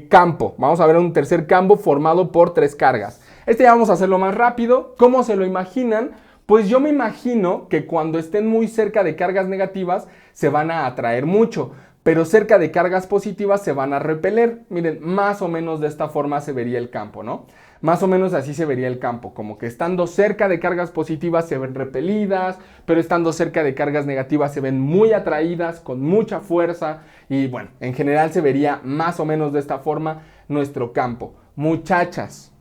S1: campo. Vamos a ver un tercer campo formado por tres cargas. Ya vamos a hacerlo más rápido. ¿Cómo se lo imaginan? Pues yo me imagino que cuando estén muy cerca de cargas negativas se van a atraer mucho, pero cerca de cargas positivas se van a repeler. Miren, más o menos de esta forma se vería el campo, ¿no? Más o menos así se vería el campo, como que estando cerca de cargas positivas se ven repelidas, pero estando cerca de cargas negativas se ven muy atraídas, con mucha fuerza, y bueno, en general se vería más o menos de esta forma nuestro campo. Muchachas,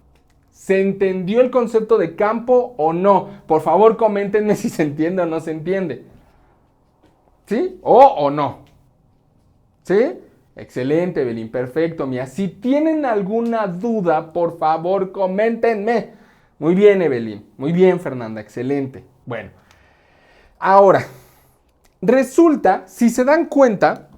S1: ¿se entendió el concepto de campo o no? Por favor, coméntenme si se entiende o no se entiende. ¿Sí? ¿O no? ¿Sí? Excelente, Belín, perfecto, Mía. Si tienen alguna duda, por favor, coméntenme. Muy bien, Evelyn. Muy bien, Fernanda, excelente. Bueno, ahora, resulta, si se dan cuenta,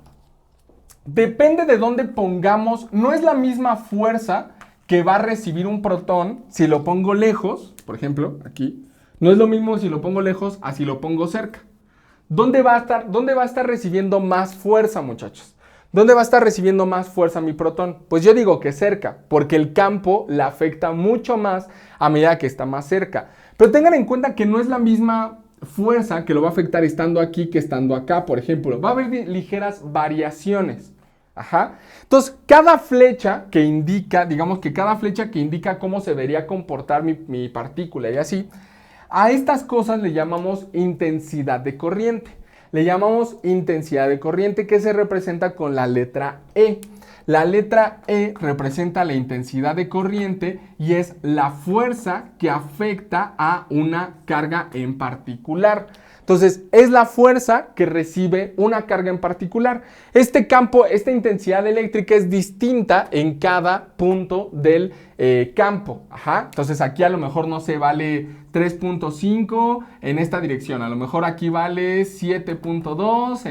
S1: depende de dónde pongamos, no es la misma fuerza que va a recibir un protón si lo pongo lejos, por ejemplo, aquí. No es lo mismo si lo pongo lejos a si lo pongo cerca. ¿Dónde va a estar recibiendo más fuerza, muchachos? ¿Dónde va a estar recibiendo más fuerza mi protón? Pues yo digo que cerca, porque el campo la afecta mucho más a medida que está más cerca. Pero tengan en cuenta que no es la misma fuerza que lo va a afectar estando aquí que estando acá, por ejemplo. Va a haber ligeras variaciones. Ajá. Entonces, cada flecha que indica, digamos que cada flecha que indica cómo se debería comportar mi partícula y así, a estas cosas le llamamos intensidad de corriente. Le llamamos intensidad de corriente, que se representa con la letra E. La letra E representa la intensidad de corriente y es la fuerza que afecta a una carga en particular. Entonces, es la fuerza que recibe una carga en particular. Este campo, esta intensidad eléctrica es distinta en cada punto del campo. Ajá. Entonces, aquí a lo mejor no se vale 3.5 en esta dirección. A lo mejor aquí vale 7.2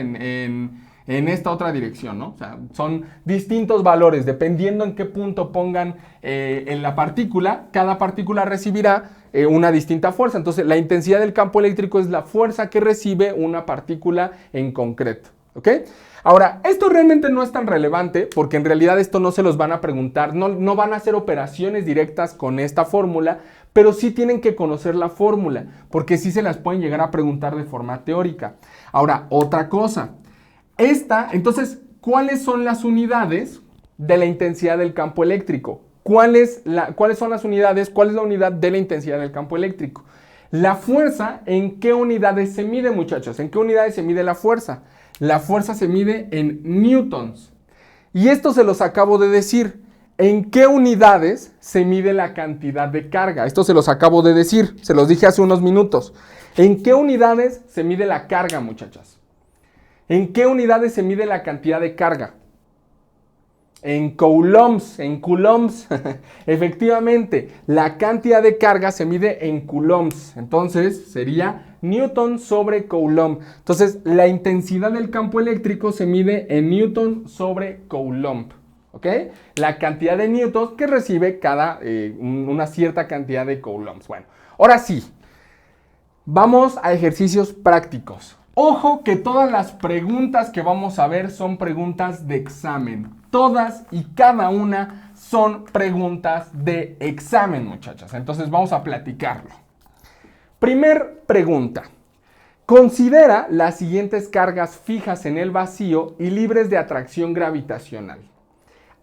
S1: en esta otra dirección, ¿no? O sea, son distintos valores. Dependiendo en qué punto pongan en la partícula, cada partícula recibirá una distinta fuerza. Entonces, la intensidad del campo eléctrico es la fuerza que recibe una partícula en concreto. ¿Ok? Ahora, esto realmente no es tan relevante porque en realidad esto no se los van a preguntar, no van a hacer operaciones directas con esta fórmula, pero sí tienen que conocer la fórmula, porque sí se las pueden llegar a preguntar de forma teórica. Ahora, otra cosa. Entonces, ¿cuáles son las unidades de la intensidad del campo eléctrico? ¿Cuáles son las unidades? ¿Cuál es la unidad de la intensidad del campo eléctrico? La fuerza, ¿en qué unidades se mide, muchachos? ¿En qué unidades se mide la fuerza? La fuerza se mide en newtons. Y esto se los acabo de decir. ¿En qué unidades se mide la cantidad de carga? Esto se los acabo de decir. Se los dije hace unos minutos. ¿En qué unidades se mide la carga, muchachas? ¿En qué unidades se mide la cantidad de carga? En coulombs, Efectivamente, la cantidad de carga se mide en coulombs. Entonces, sería newton sobre coulomb. Entonces, la intensidad del campo eléctrico se mide en newton sobre coulomb. ¿Ok? La cantidad de newtons que recibe una cierta cantidad de coulombs. Bueno, ahora sí, vamos a ejercicios prácticos. Ojo que todas las preguntas que vamos a ver son preguntas de examen. Todas y cada una son preguntas de examen, muchachas. Entonces vamos a platicarlo. Primer pregunta. Considera las siguientes cargas fijas en el vacío y libres de atracción gravitacional.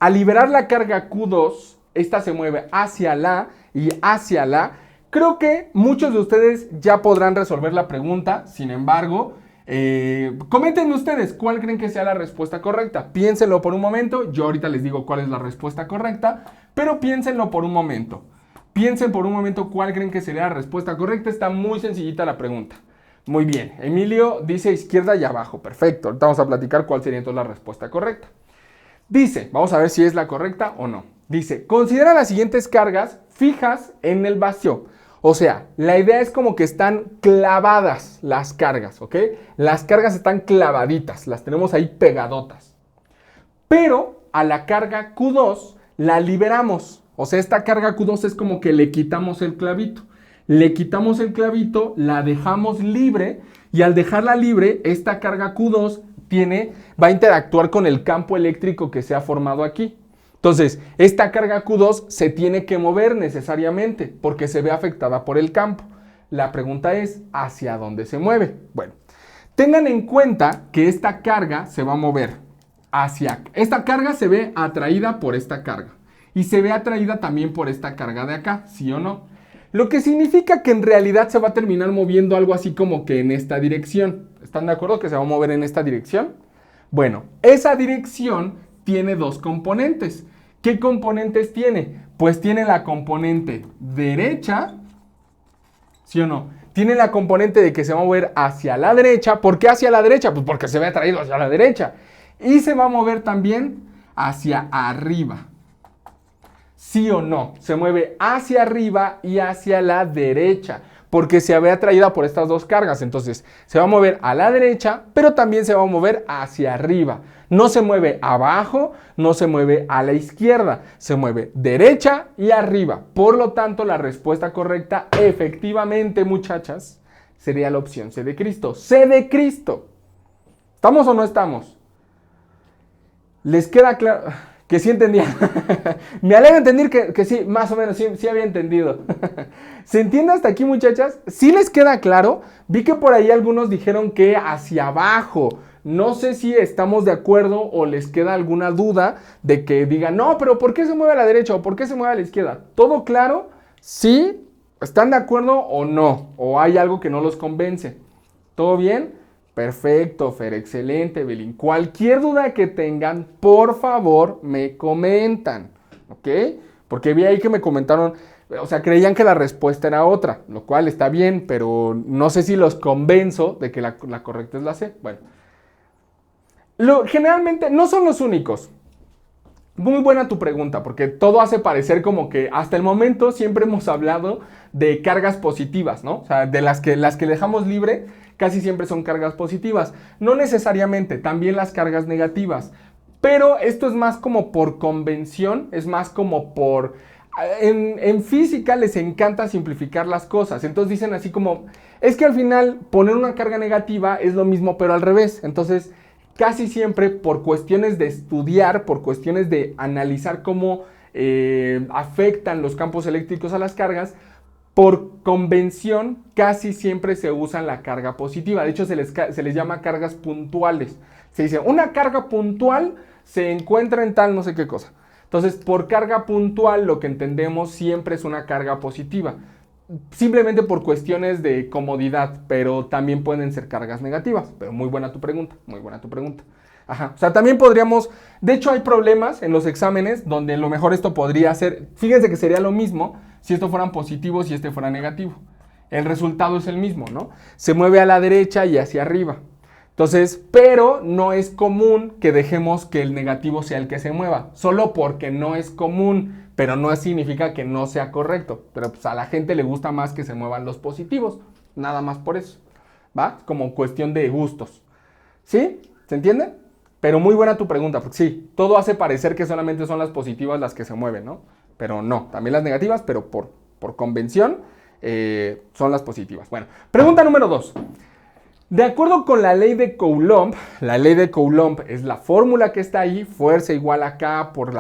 S1: Al liberar la carga Q2, esta se mueve hacia la y hacia la. Creo que muchos de ustedes ya podrán resolver la pregunta, sin embargo, coméntenme ustedes cuál creen que sea la respuesta correcta. Piénsenlo por un momento, yo ahorita les digo cuál es la respuesta correcta, pero piénsenlo por un momento. Piensen por un momento cuál creen que sería la respuesta correcta, está muy sencillita la pregunta. Muy bien, Emilio dice izquierda y abajo, perfecto, ahorita vamos a platicar cuál sería entonces la respuesta correcta. Dice, vamos a ver si es la correcta o no. Dice, considera las siguientes cargas fijas en el vacío. O sea, la idea es como que están clavadas las cargas, ¿ok? Las cargas están clavaditas, las tenemos ahí pegadotas. Pero a la carga Q2 la liberamos. O sea, esta carga Q2 es como que le quitamos el clavito. Le quitamos el clavito, la dejamos libre y al dejarla libre, esta carga Q2 va a interactuar con el campo eléctrico que se ha formado aquí. Entonces, esta carga Q2 se tiene que mover necesariamente porque se ve afectada por el campo. La pregunta es, ¿hacia dónde se mueve? Bueno, tengan en cuenta que esta carga se va a mover hacia... Esta carga se ve atraída por esta carga y se ve atraída también por esta carga de acá, ¿sí o no? Lo que significa que en realidad se va a terminar moviendo algo así como que en esta dirección. ¿Están de acuerdo que se va a mover en esta dirección? Bueno, esa dirección tiene dos componentes. ¿Qué componentes tiene? Pues tiene la componente derecha, ¿sí o no? Tiene la componente de que se va a mover hacia la derecha. ¿Por qué hacia la derecha? Pues porque se ve atraído hacia la derecha. Y se va a mover también hacia arriba. ¿Sí o no? Se mueve hacia arriba y hacia la derecha, porque se ve atraída por estas dos cargas. Entonces, se va a mover a la derecha, pero también se va a mover hacia arriba. No se mueve abajo, no se mueve a la izquierda, se mueve derecha y arriba. Por lo tanto, la respuesta correcta, efectivamente, muchachas, sería la opción C de Cristo. C de Cristo. ¿Estamos o no estamos? ¿Les queda claro? Que sí entendía. Me alegra entender que sí, más o menos, sí había entendido. ¿Se entiende hasta aquí, muchachas? ¿Sí les queda claro? Vi que por ahí algunos dijeron que hacia abajo. No sé si estamos de acuerdo o les queda alguna duda de que digan, no, pero ¿por qué se mueve a la derecha o por qué se mueve a la izquierda? ¿Todo claro? ¿Sí? ¿Están de acuerdo o no? ¿O hay algo que no los convence? ¿Todo bien? Perfecto, Fer, excelente, Belín. Cualquier duda que tengan, por favor, me comentan, ¿ok? Porque vi ahí que me comentaron, o sea, creían que la respuesta era otra, lo cual está bien, pero no sé si los convenzo de que la correcta es la C. Bueno, generalmente no son los únicos. Muy buena tu pregunta, porque todo hace parecer como que hasta el momento siempre hemos hablado de cargas positivas, ¿no? O sea, de las que dejamos libre, casi siempre son cargas positivas. No necesariamente, también las cargas negativas. Pero esto es más como por convención, es más como por... En física les encanta simplificar las cosas. Entonces dicen así como, es que al final poner una carga negativa es lo mismo pero al revés. Entonces casi siempre por cuestiones de estudiar, por cuestiones de analizar cómo afectan los campos eléctricos a las cargas, por convención casi siempre se usa la carga positiva. De hecho, se les llama cargas puntuales. Se dice, una carga puntual se encuentra en tal no sé qué cosa. Entonces, por carga puntual lo que entendemos siempre es una carga positiva. Simplemente por cuestiones de comodidad, pero también pueden ser cargas negativas. Pero muy buena tu pregunta, muy buena tu pregunta. Ajá, o sea, también podríamos, de hecho hay problemas en los exámenes donde a lo mejor esto podría ser, fíjense que sería lo mismo si estos fueran positivos y este fuera negativo. El resultado es el mismo, ¿no? Se mueve a la derecha y hacia arriba. Entonces, pero no es común que dejemos que el negativo sea el que se mueva, solo porque no es común, pero no significa que no sea correcto. Pero pues a la gente le gusta más que se muevan los positivos, nada más por eso, ¿va? Como cuestión de gustos, ¿sí? ¿Se entiende? Pero muy buena tu pregunta, porque sí, todo hace parecer que solamente son las positivas las que se mueven, ¿no? Pero no, también las negativas, pero por convención son las positivas. Bueno, pregunta número 2. De acuerdo con la ley de Coulomb es la fórmula que está ahí, fuerza igual a K por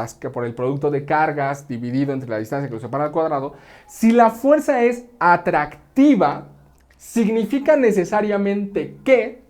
S1: el producto de cargas dividido entre la distancia que lo separa al cuadrado. Si la fuerza es atractiva, significa necesariamente que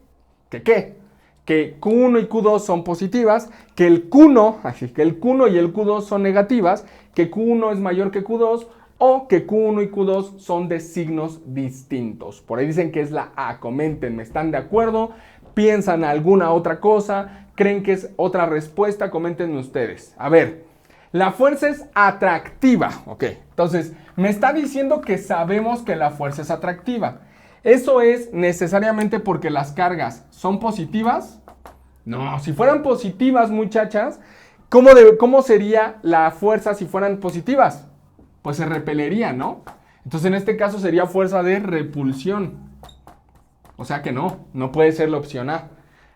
S1: Q1 y Q2 son positivas, que el Q1 y el Q2 son negativas, que Q1 es mayor que Q2 o que Q1 y Q2 son de signos distintos. Por ahí dicen que es la A. Coméntenme, ¿están de acuerdo? ¿Piensan alguna otra cosa? ¿Creen que es otra respuesta? Coméntenme ustedes. A ver, la fuerza es atractiva. Ok, entonces me está diciendo que sabemos que la fuerza es atractiva. ¿Eso es necesariamente porque las cargas son positivas? No, si fueran positivas, muchachas, ¿cómo sería la fuerza si fueran positivas? Pues se repelería, ¿no? Entonces en este caso sería fuerza de repulsión. O sea que no puede ser la opción A.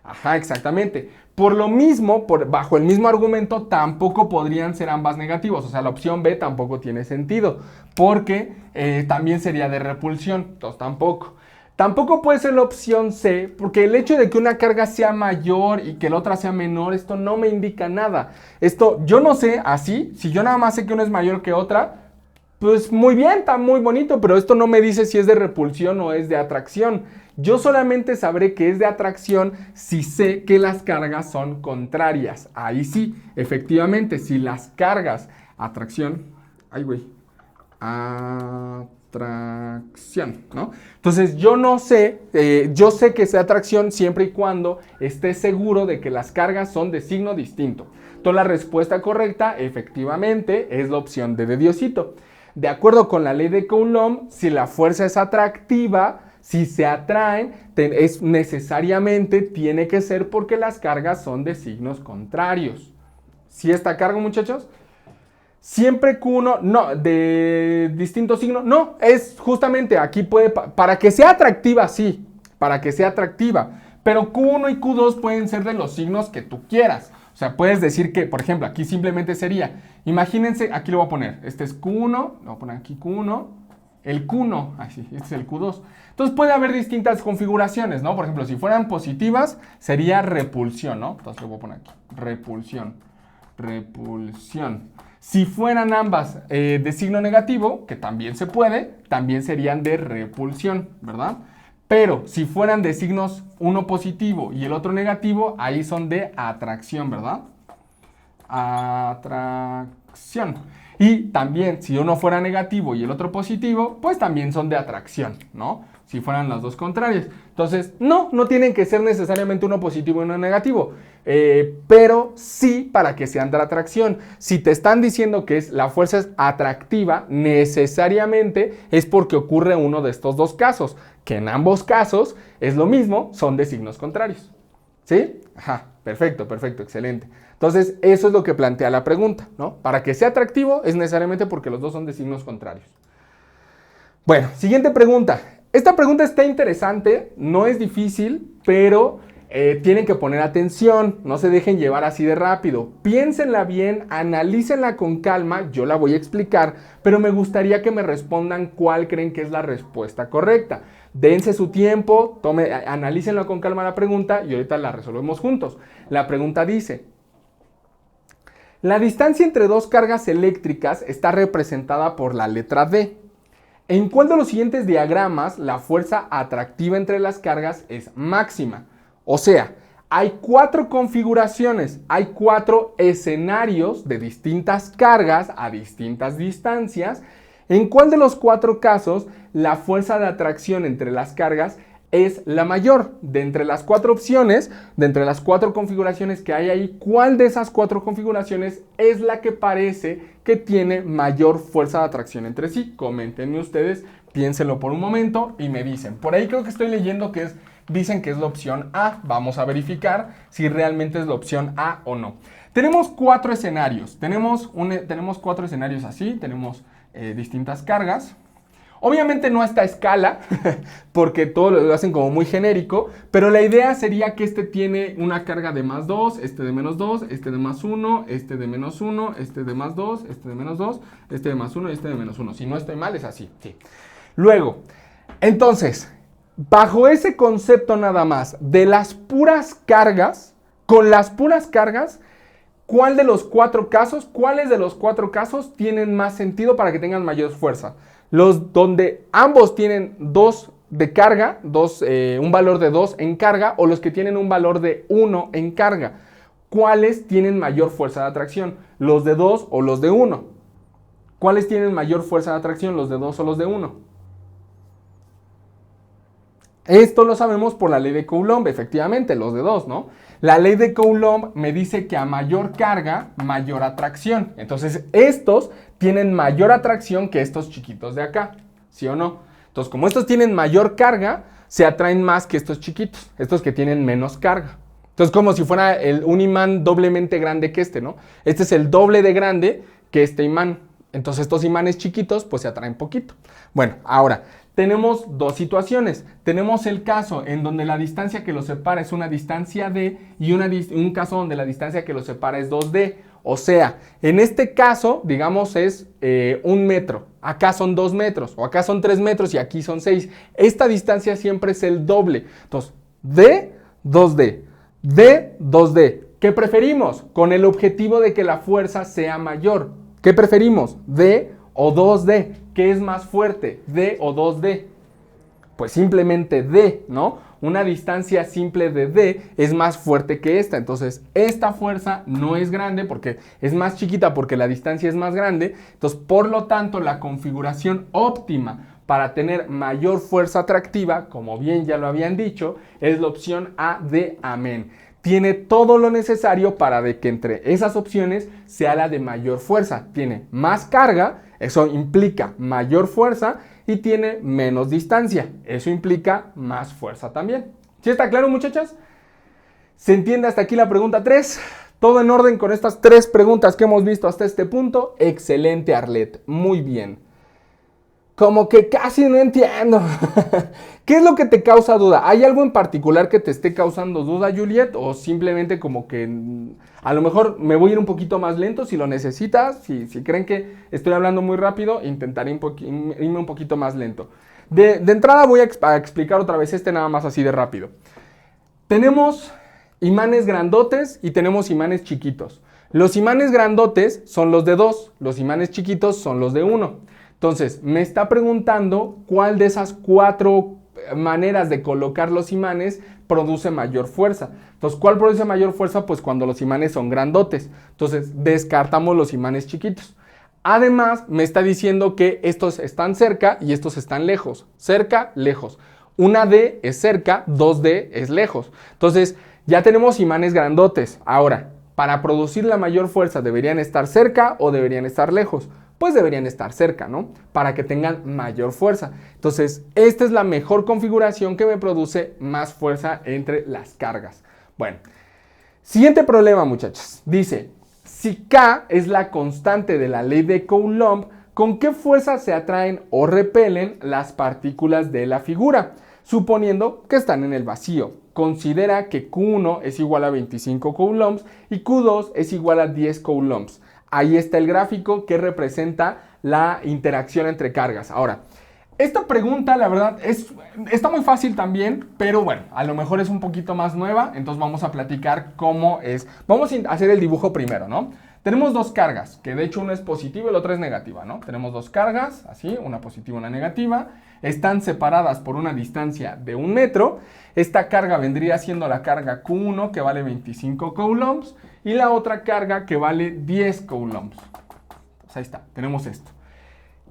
S1: Ajá, exactamente. Por lo mismo, bajo el mismo argumento, tampoco podrían ser ambas negativos. O sea, la opción B tampoco tiene sentido, porque también sería de repulsión. Entonces tampoco. Tampoco puede ser la opción C, porque el hecho de que una carga sea mayor y que la otra sea menor, esto no me indica nada. Esto, yo no sé así, si yo nada más sé que una es mayor que otra, pues muy bien, está muy bonito, pero esto no me dice si es de repulsión o es de atracción. Yo solamente sabré que es de atracción si sé que las cargas son contrarias. Ahí sí, efectivamente, si las cargas, atracción, atracción, ¿no? Entonces yo no sé, yo sé que sea atracción siempre y cuando esté seguro de que las cargas son de signo distinto. Entonces la respuesta correcta, efectivamente, es la opción de Diosito. De acuerdo con la ley de Coulomb, si la fuerza es atractiva, si se atraen, es necesariamente tiene que ser porque las cargas son de signos contrarios. ¿Sí está a cargo, muchachos? Siempre Q1, no, de distinto signo, no, es justamente aquí para que sea atractiva, sí, para que sea atractiva, pero Q1 y Q2 pueden ser de los signos que tú quieras. O sea, puedes decir que, por ejemplo, aquí simplemente sería, imagínense, aquí lo voy a poner, este es Q1, lo voy a poner aquí Q1, el Q1, este es el Q2. Entonces puede haber distintas configuraciones, ¿no? Por ejemplo, si fueran positivas, sería repulsión, ¿no? Entonces lo voy a poner aquí, repulsión. Si fueran ambas de signo negativo, que también se puede, también serían de repulsión, ¿verdad? Pero si fueran de signos uno positivo y el otro negativo, ahí son de atracción, ¿verdad? Atracción. Y también, si uno fuera negativo y el otro positivo, pues también son de atracción, ¿no? Si fueran las dos contrarias. Entonces, no tienen que ser necesariamente uno positivo y uno negativo. Pero sí para que sean de atracción. Si te están diciendo que la fuerza es atractiva, necesariamente es porque ocurre uno de estos dos casos. Que en ambos casos es lo mismo, son de signos contrarios. ¿Sí? Ajá, perfecto, excelente. Entonces, eso es lo que plantea la pregunta, ¿no? Para que sea atractivo es necesariamente porque los dos son de signos contrarios. Bueno, siguiente pregunta. Esta pregunta está interesante, no es difícil, pero tienen que poner atención, no se dejen llevar así de rápido. Piénsenla bien, analícenla con calma, yo la voy a explicar, pero me gustaría que me respondan cuál creen que es la respuesta correcta. Dense su tiempo, analícenlo con calma la pregunta y ahorita la resolvemos juntos. La pregunta dice: la distancia entre dos cargas eléctricas está representada por la letra D. ¿En cuál de los siguientes diagramas la fuerza atractiva entre las cargas es máxima? O sea, hay 4 configuraciones, hay 4 escenarios de distintas cargas a distintas distancias. ¿En cuál de los 4 casos la fuerza de atracción entre las cargas es la mayor? De entre las 4 opciones, de entre las 4 configuraciones que hay ahí, ¿cuál de esas 4 configuraciones es la que parece que tiene mayor fuerza de atracción entre sí? Coméntenme ustedes, piénsenlo por un momento y me dicen. Por ahí creo que estoy leyendo que dicen que es la opción A. Vamos a verificar si realmente es la opción A o no. Tenemos 4 escenarios. Tenemos 4 escenarios así, tenemos distintas cargas. Obviamente no a esta escala, porque todo lo hacen como muy genérico, pero la idea sería que este tiene una carga de más 2, este de menos 2, este de más 1, este de menos 1, este de más 2, este de menos 2, este de más 1 y este de menos 1. Si no estoy mal, es así. Sí. Luego, entonces, bajo ese concepto nada más de las puras cargas, con las puras cargas, ¿cuáles de los 4 casos tienen más sentido para que tengan mayor fuerza? Los donde ambos tienen 2 de carga, un valor de 2 en carga, o los que tienen un valor de 1 en carga. ¿Cuáles tienen mayor fuerza de atracción? ¿Los de 2 o los de 1? ¿Cuáles tienen mayor fuerza de atracción? ¿Los de 2 o los de 1? Esto lo sabemos por la ley de Coulomb, efectivamente, los de 2, ¿no? La ley de Coulomb me dice que a mayor carga, mayor atracción. Entonces, estos tienen mayor atracción que estos chiquitos de acá, ¿sí o no? Entonces, como estos tienen mayor carga, se atraen más que estos chiquitos, estos que tienen menos carga. Entonces, como si fuera un imán doblemente grande que este, ¿no? Este es el doble de grande que este imán. Entonces, estos imanes chiquitos, pues se atraen poquito. Bueno, ahora, tenemos 2 situaciones. Tenemos el caso en donde la distancia que los separa es una distancia D y un caso donde la distancia que los separa es 2D. O sea, en este caso, digamos, es 1 metro. Acá son 2 metros, o acá son 3 metros y aquí son 6. Esta distancia siempre es el doble. Entonces, D, 2D. D, 2D. ¿Qué preferimos? Con el objetivo de que la fuerza sea mayor. ¿Qué preferimos? ¿D o 2D? ¿Qué es más fuerte? ¿D o 2D? Pues simplemente D, ¿no? Una distancia simple de D es más fuerte que esta. Entonces, esta fuerza no es grande porque es más chiquita porque la distancia es más grande. Entonces, por lo tanto, la configuración óptima para tener mayor fuerza atractiva, como bien ya lo habían dicho, es la opción A de amén. Tiene todo lo necesario para que entre esas opciones sea la de mayor fuerza. Tiene más carga, eso implica mayor fuerza, y tiene menos distancia, eso implica más fuerza también. ¿Sí está claro, muchachas? ¿Se entiende hasta aquí la pregunta 3? ¿Todo en orden con estas 3 preguntas que hemos visto hasta este punto? Excelente, Arlet, muy bien. Como que casi no entiendo. ¿Qué es lo que te causa duda? ¿Hay algo en particular que te esté causando duda, Juliet? ¿O simplemente como que a lo mejor me voy a ir un poquito más lento si lo necesitas? Si creen que estoy hablando muy rápido, intentaré irme un poquito más lento. De entrada voy a explicar otra vez nada más así de rápido. Tenemos imanes grandotes y tenemos imanes chiquitos. Los imanes grandotes son los de 2, los imanes chiquitos son los de 1. Entonces, me está preguntando cuál de esas 4 maneras de colocar los imanes produce mayor fuerza. Entonces, ¿cuál produce mayor fuerza? Pues cuando los imanes son grandotes. Entonces, descartamos los imanes chiquitos. Además, me está diciendo que estos están cerca y estos están lejos. Cerca, lejos. Una D es cerca, 2D es lejos. Entonces, ya tenemos imanes grandotes. Ahora, para producir la mayor fuerza, ¿deberían estar cerca o deberían estar lejos? Pues deberían estar cerca, ¿no? Para que tengan mayor fuerza. Entonces, esta es la mejor configuración que me produce más fuerza entre las cargas. Bueno, siguiente problema, muchachos. Dice, si K es la constante de la ley de Coulomb, ¿con qué fuerza se atraen o repelen las partículas de la figura? Suponiendo que están en el vacío. Considera que Q1 es igual a 25 coulombs y Q2 es igual a 10 coulombs. Ahí está el gráfico que representa la interacción entre cargas. Ahora, Esta pregunta, la verdad, está muy fácil también, pero bueno, a lo mejor es un poquito más nueva, entonces vamos a platicar cómo es. Vamos a hacer el dibujo primero, ¿no? Tenemos dos cargas, que de hecho una es positiva y la otra es negativa, ¿no? Tenemos dos cargas, así, una positiva y una negativa. Están separadas por una distancia de 1 metro. Esta carga vendría siendo la carga Q1, que vale 25 coulombs, y la otra carga que vale 10 coulombs. Pues ahí está, tenemos esto.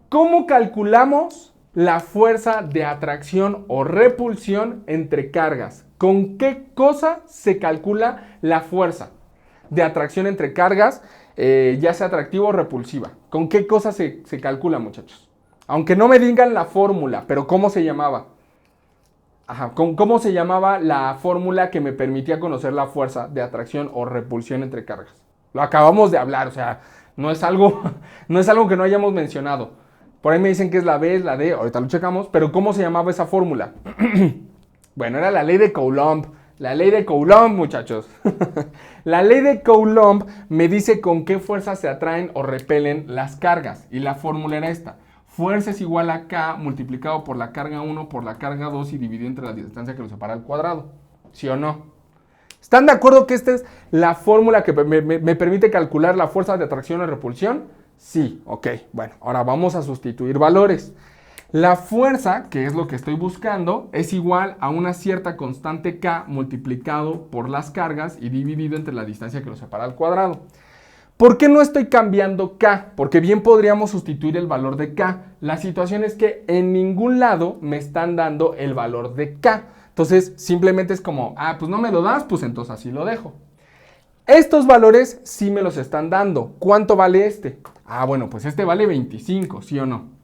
S1: ¿Cómo calculamos la fuerza de atracción o repulsión entre cargas? ¿Con qué cosa se calcula la fuerza de atracción entre cargas, ya sea atractiva o repulsiva? ¿Con qué cosa se calcula, muchachos? Aunque no me digan la fórmula, pero ¿cómo se llamaba? Ajá, ¿cómo se llamaba la fórmula que me permitía conocer la fuerza de atracción o repulsión entre cargas? Lo acabamos de hablar, o sea, no es algo que no hayamos mencionado. Por ahí me dicen que es la B, es la D, ahorita lo checamos, pero ¿cómo se llamaba esa fórmula? Bueno, era la ley de Coulomb. La ley de Coulomb, muchachos. La ley de Coulomb me dice con qué fuerza se atraen o repelen las cargas. Y la fórmula era esta. Fuerza es igual a K multiplicado por la carga 1 por la carga 2 y dividido entre la distancia que nos separa al cuadrado. ¿Sí o no? ¿Están de acuerdo que esta es la fórmula que me permite calcular la fuerza de atracción o repulsión? Sí, ok. Bueno, ahora vamos a sustituir valores. La fuerza, que es lo que estoy buscando, es igual a una cierta constante K multiplicado por las cargas y dividido entre la distancia que los separa al cuadrado. ¿Por qué no estoy cambiando K? Porque bien podríamos sustituir el valor de K. La situación es que en ningún lado me están dando el valor de K. Entonces, simplemente es como, pues no me lo das, pues entonces así lo dejo. Estos valores sí me los están dando. ¿Cuánto vale este? Bueno, pues este vale 25, ¿sí o no?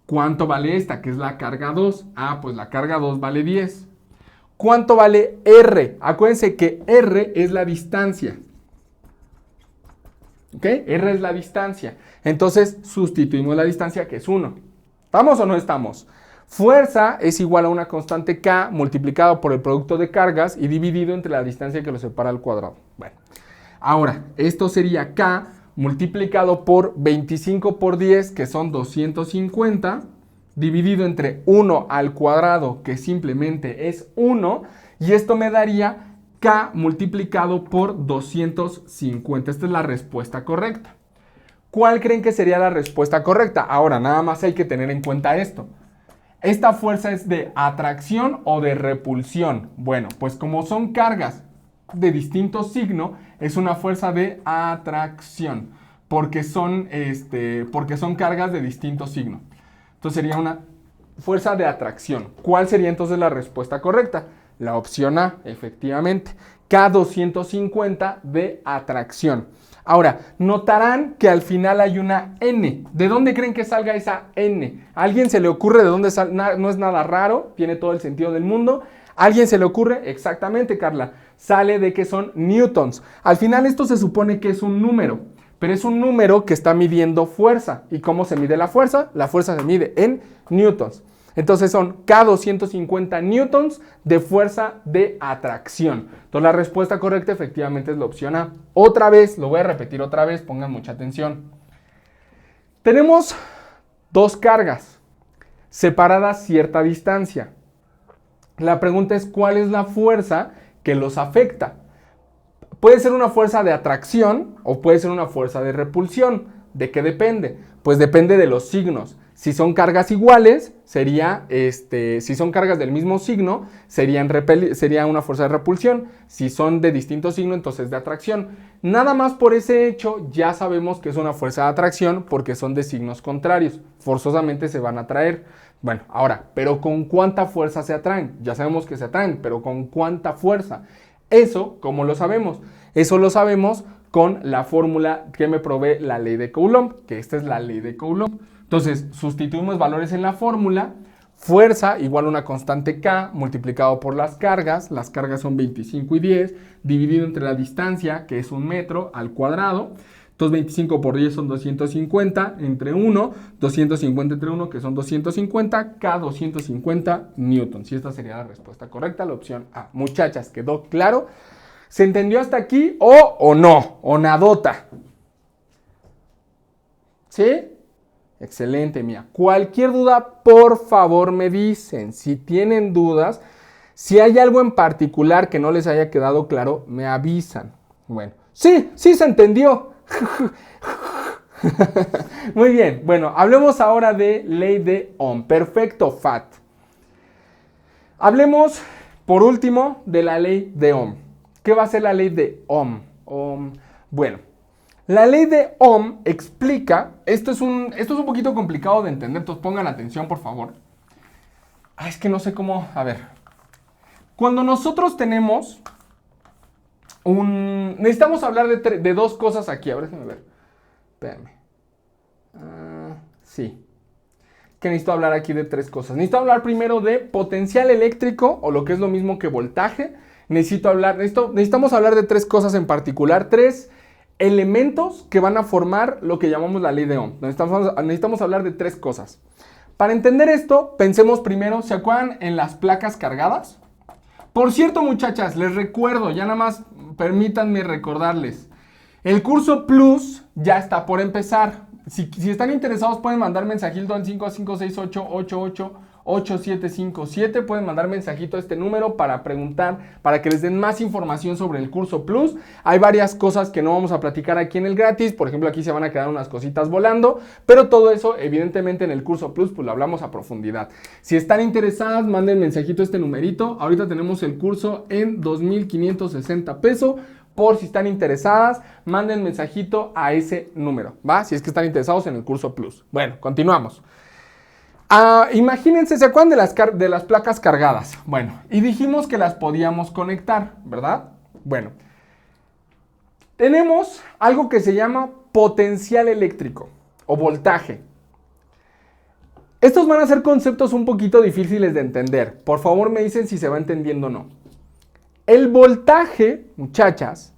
S1: ¿Cuánto vale esta, que es la carga 2? Pues la carga 2 vale 10. ¿Cuánto vale R? Acuérdense que R es la distancia. ¿Ok? R es la distancia. Entonces sustituimos la distancia, que es 1. ¿Estamos o no estamos? Fuerza es igual a una constante K multiplicado por el producto de cargas y dividido entre la distancia que lo separa al cuadrado. Bueno, ahora, esto sería K multiplicado por 25 por 10, que son 250, dividido entre 1 al cuadrado, que simplemente es 1, y esto me daría K multiplicado por 250. Esta es la respuesta correcta. ¿Cuál creen que sería la respuesta correcta? Ahora, nada más hay que tener en cuenta esto. ¿Esta fuerza es de atracción o de repulsión? Bueno, pues como son cargas de distinto signo, es una fuerza de atracción, porque son cargas de distinto signo. Entonces sería una fuerza de atracción. ¿Cuál sería entonces la respuesta correcta? La opción A, efectivamente. K250 de atracción. Ahora, notarán que al final hay una N. ¿De dónde creen que salga esa N? ¿A alguien se le ocurre de dónde sale? No es nada raro, tiene todo el sentido del mundo. ¿A alguien se le ocurre? Exactamente, Carla. Sale de que son newtons. Al final esto se supone que es un número, pero es un número que está midiendo fuerza. ¿Y cómo se mide la fuerza? La fuerza se mide en newtons. Entonces son K250 newtons de fuerza de atracción. Entonces la respuesta correcta efectivamente es la opción A. Otra vez, lo voy a repetir otra vez, pongan mucha atención. Tenemos dos cargas separadas cierta distancia. La pregunta es, ¿cuál es la fuerza que los afecta? Puede ser una fuerza de atracción o puede ser una fuerza de repulsión. ¿De qué depende? Pues depende de los signos. Si son cargas iguales, si son cargas del mismo signo, sería una fuerza de repulsión. Si son de distinto signo, entonces de atracción. Nada más por ese hecho, ya sabemos que es una fuerza de atracción porque son de signos contrarios. Forzosamente se van a atraer. Bueno, ahora, ¿pero con cuánta fuerza se atraen? Ya sabemos que se atraen, pero ¿con cuánta fuerza? Eso, ¿cómo lo sabemos? Eso lo sabemos con la fórmula que me provee la ley de Coulomb, que esta es la ley de Coulomb. Entonces, sustituimos valores en la fórmula. Fuerza igual a una constante K multiplicado por las cargas son 25 y 10, dividido entre la distancia, que es 1 metro al cuadrado. Entonces 25 por 10 son 250 entre 1, 250 entre 1, que son 250, K250 newtons. Y esta sería la respuesta correcta, la opción A. Muchachas, ¿quedó claro? ¿Se entendió hasta aquí o no? ¿O nadota? ¿Sí? Excelente, Mía. Cualquier duda, por favor me dicen. Si tienen dudas, si hay algo en particular que no les haya quedado claro, me avisan. Bueno, sí se entendió. Muy bien, bueno, hablemos ahora de ley de Ohm. Perfecto, Fat. Hablemos, por último, de la ley de Ohm. ¿Qué va a ser la ley de Ohm? Bueno, la ley de Ohm explica, esto es un poquito complicado de entender, entonces pongan atención, por favor. Es que no sé cómo, a ver. Cuando nosotros tenemos necesitamos hablar de dos cosas aquí, a ver, déjenme ver. Espérame. Sí. Que necesito hablar aquí de tres cosas. Necesito hablar primero de potencial eléctrico, o lo que es lo mismo que voltaje. Necesitamos hablar de tres cosas en particular, tres elementos que van a formar lo que llamamos la ley de Ohm. Necesitamos hablar de tres cosas. Para entender esto, pensemos primero, ¿se acuerdan en las placas cargadas? Por cierto, muchachas, les recuerdo, ya nada más permítanme recordarles. El curso Plus ya está por empezar. Si están interesados pueden mandar mensajito al 5568888757. Pueden mandar mensajito a este número para preguntar, para que les den más información sobre el curso Plus. Hay varias cosas que no vamos a platicar aquí en el gratis. Por ejemplo, aquí se van a quedar unas cositas volando. Pero todo eso, evidentemente, en el curso Plus, pues lo hablamos a profundidad. Si están interesadas, manden mensajito a este numerito. Ahorita tenemos el curso en 2,560 pesos. Por si están interesadas, manden mensajito a ese número, ¿va? Si es que están interesados en el curso Plus. Bueno, continuamos. Imagínense, ¿se acuerdan de las placas cargadas? Bueno, y dijimos que las podíamos conectar, ¿verdad? Bueno, tenemos algo que se llama potencial eléctrico o voltaje. Estos van a ser conceptos un poquito difíciles de entender. Por favor, me dicen si se va entendiendo o no. El voltaje, muchachas,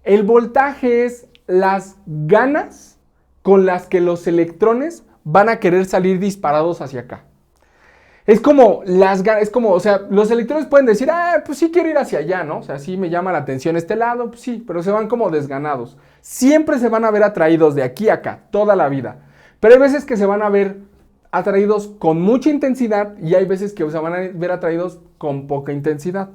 S1: el voltaje es las ganas con las que los electrones van a querer salir disparados hacia acá. Es como o sea, los electrones pueden decir, pues sí quiero ir hacia allá, ¿no? O sea, sí me llama la atención este lado, pues sí, pero se van como desganados. Siempre se van a ver atraídos de aquí a acá, toda la vida. Pero hay veces que se van a ver atraídos con mucha intensidad y hay veces que se van a ver atraídos con poca intensidad.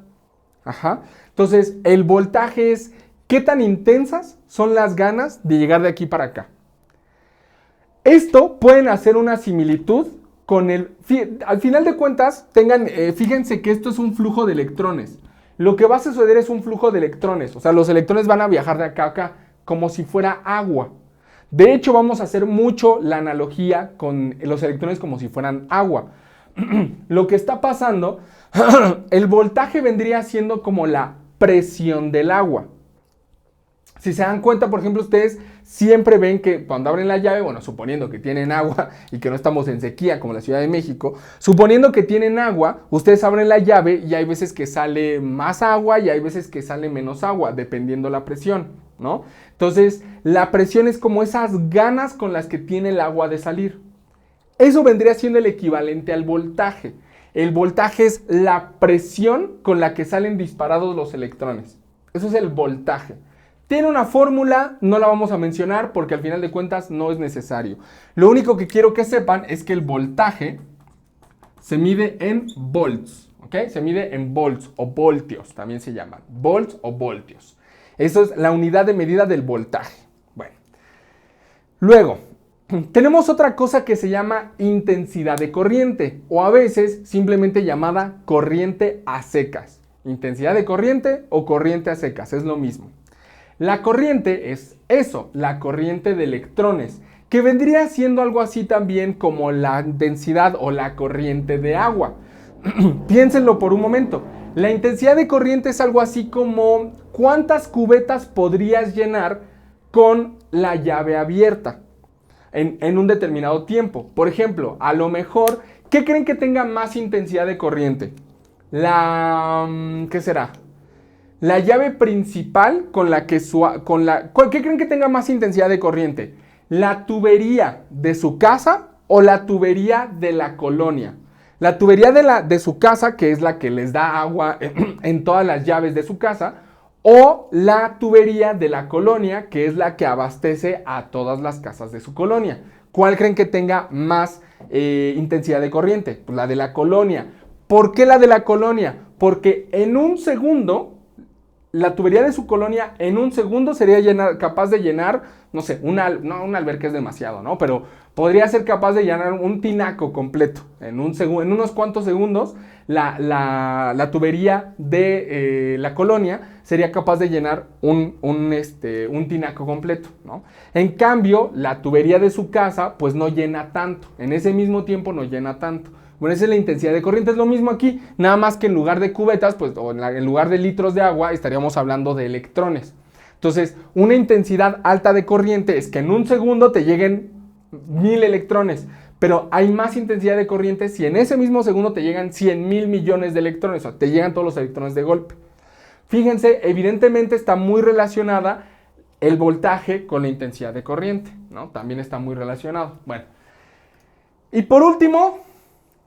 S1: Ajá. Entonces, el voltaje es qué tan intensas son las ganas de llegar de aquí para acá. Esto pueden hacer una similitud con al final de cuentas, fíjense que esto es un flujo de electrones. Lo que va a suceder es un flujo de electrones. O sea, los electrones van a viajar de acá a acá como si fuera agua. De hecho, vamos a hacer mucho la analogía con los electrones como si fueran agua. Lo que está pasando, el voltaje vendría siendo como la presión del agua. Si se dan cuenta, por ejemplo, ustedes siempre ven que cuando abren la llave, bueno, suponiendo que tienen agua y que no estamos en sequía como la Ciudad de México, suponiendo que tienen agua, ustedes abren la llave y hay veces que sale más agua y hay veces que sale menos agua, dependiendo la presión, ¿no? Entonces, la presión es como esas ganas con las que tiene el agua de salir. Eso vendría siendo el equivalente al voltaje. El voltaje es la presión con la que salen disparados los electrones. Eso es el voltaje. Tiene una fórmula, no la vamos a mencionar porque al final de cuentas no es necesario. Lo único que quiero que sepan es que el voltaje se mide en volts, ¿ok? Se mide en volts o voltios, también se llaman. Volts o voltios. Eso es la unidad de medida del voltaje. Bueno, luego tenemos otra cosa que se llama intensidad de corriente o a veces simplemente llamada corriente a secas. Intensidad de corriente o corriente a secas, es lo mismo. La corriente es eso, la corriente de electrones, que vendría siendo algo así también como la densidad o la corriente de agua. Piénsenlo por un momento. La intensidad de corriente es algo así como cuántas cubetas podrías llenar con la llave abierta en un determinado tiempo. Por ejemplo, a lo mejor, ¿qué creen que tenga más intensidad de corriente? ¿Qué será? La llave principal con la que ¿qué creen que tenga más intensidad de corriente? ¿La tubería de su casa o la tubería de la colonia? La tubería de su casa, que es la que les da agua en todas las llaves de su casa, o la tubería de la colonia, que es la que abastece a todas las casas de su colonia. ¿Cuál creen que tenga más intensidad de corriente? Pues la de la colonia. ¿Por qué la de la colonia? Porque en un segundo, la tubería de su colonia en un segundo sería capaz de llenar, no sé, una alberca es demasiado, ¿no? Pero podría ser capaz de llenar un tinaco completo. En unos cuantos segundos, la tubería de la colonia sería capaz de llenar un tinaco completo, ¿no? En cambio, la tubería de su casa, pues no llena tanto. En ese mismo tiempo no llena tanto. Bueno, esa es la intensidad de corriente, es lo mismo aquí, nada más que en lugar de cubetas, pues, o en lugar de litros de agua, estaríamos hablando de electrones. Entonces, una intensidad alta de corriente es que en un segundo te lleguen 1000 electrones, pero hay más intensidad de corriente si en ese mismo segundo te llegan 100,000 millones de electrones, o sea, te llegan todos los electrones de golpe. Fíjense, evidentemente está muy relacionada el voltaje con la intensidad de corriente, ¿no? También está muy relacionado. Bueno, y por último,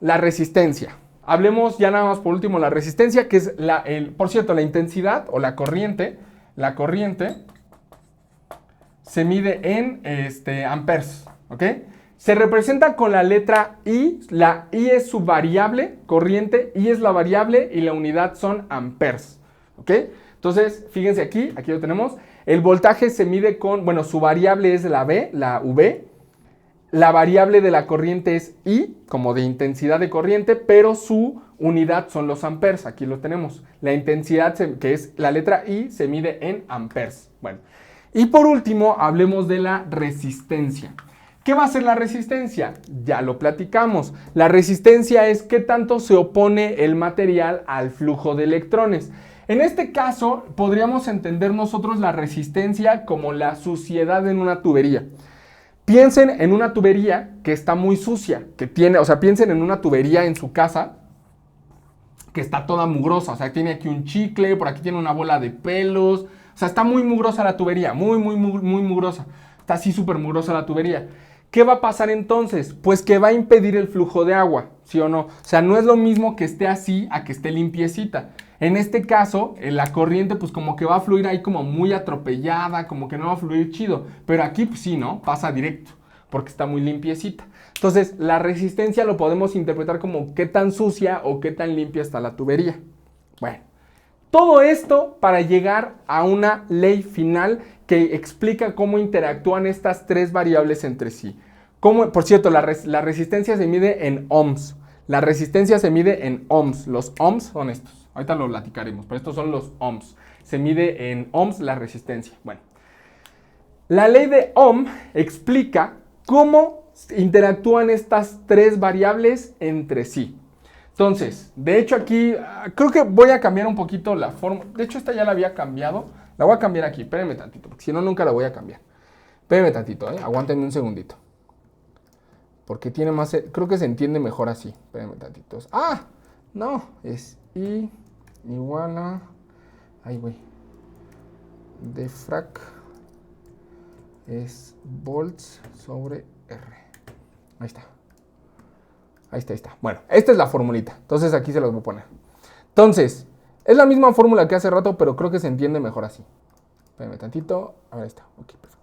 S1: la resistencia. Hablemos ya nada más por último la resistencia, que es por cierto, la intensidad o la corriente se mide en amperes, ¿ok? Se representa con la letra I. La I es su variable corriente, I es la variable y la unidad son amperes, ¿ok? Entonces, fíjense aquí lo tenemos. El voltaje se mide con, bueno, su variable es la V, la V. La variable de la corriente es I, como de intensidad de corriente, pero su unidad son los amperes. Aquí lo tenemos. La intensidad, que es la letra I, se mide en amperes. Bueno, y por último, hablemos de la resistencia. ¿Qué va a ser la resistencia? Ya lo platicamos. La resistencia es qué tanto se opone el material al flujo de electrones. En este caso, podríamos entender nosotros la resistencia como la suciedad en una tubería. Piensen en una tubería que está muy sucia, piensen en una tubería en su casa que está toda mugrosa, o sea, tiene aquí un chicle, por aquí tiene una bola de pelos, o sea, está muy mugrosa la tubería, muy mugrosa, está así súper mugrosa la tubería. ¿Qué va a pasar entonces? Pues que va a impedir el flujo de agua, ¿sí o no? O sea, no es lo mismo que esté así a que esté limpiecita. En este caso, la corriente pues como que va a fluir ahí como muy atropellada, como que no va a fluir chido. Pero aquí pues sí, ¿no? Pasa directo, porque está muy limpiecita. Entonces, la resistencia lo podemos interpretar como qué tan sucia o qué tan limpia está la tubería. Bueno, todo esto para llegar a una ley final que explica cómo interactúan estas tres variables entre sí. Por cierto, la resistencia se mide en ohms. La resistencia se mide en ohms. Los ohms son estos. Ahorita lo platicaremos, pero estos son los ohms. Se mide en ohms la resistencia. Bueno, la ley de Ohm explica cómo interactúan estas tres variables entre sí. Entonces, de hecho aquí, creo que voy a cambiar un poquito la forma. De hecho, esta ya la había cambiado. La voy a cambiar aquí, espérenme tantito, porque si no, nunca la voy a cambiar. Espérenme tantito, aguántenme un segundito. Porque tiene más, creo que se entiende mejor así. Espérenme tantito. ¡Ah! No, es I igual a... Ay, güey. Dfrac es volts sobre R. Ahí está. Ahí está. Bueno, esta es la formulita. Entonces aquí se los voy a poner. Entonces, es la misma fórmula que hace rato, pero creo que se entiende mejor así. Espérame tantito. Ahí está. Ok, perfecto.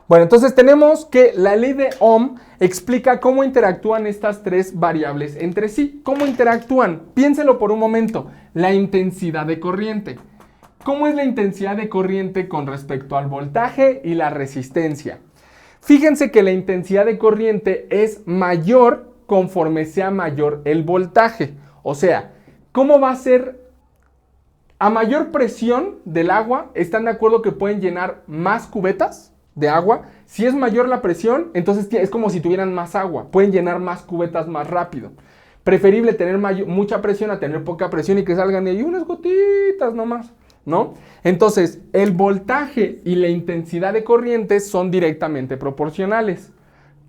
S1: Bueno, entonces tenemos que la ley de Ohm explica cómo interactúan estas tres variables entre sí. ¿Cómo interactúan? Piénselo por un momento. La intensidad de corriente. ¿Cómo es la intensidad de corriente con respecto al voltaje y la resistencia? Fíjense que la intensidad de corriente es mayor conforme sea mayor el voltaje. O sea, ¿cómo va a ser? A mayor presión del agua, ¿están de acuerdo que pueden llenar más cubetas de agua? Si es mayor la presión, entonces es como si tuvieran más agua. Pueden llenar más cubetas más rápido. Preferible tener mucha presión a tener poca presión y que salgan de ahí unas gotitas nomás, ¿no? Entonces, el voltaje y la intensidad de corriente son directamente proporcionales.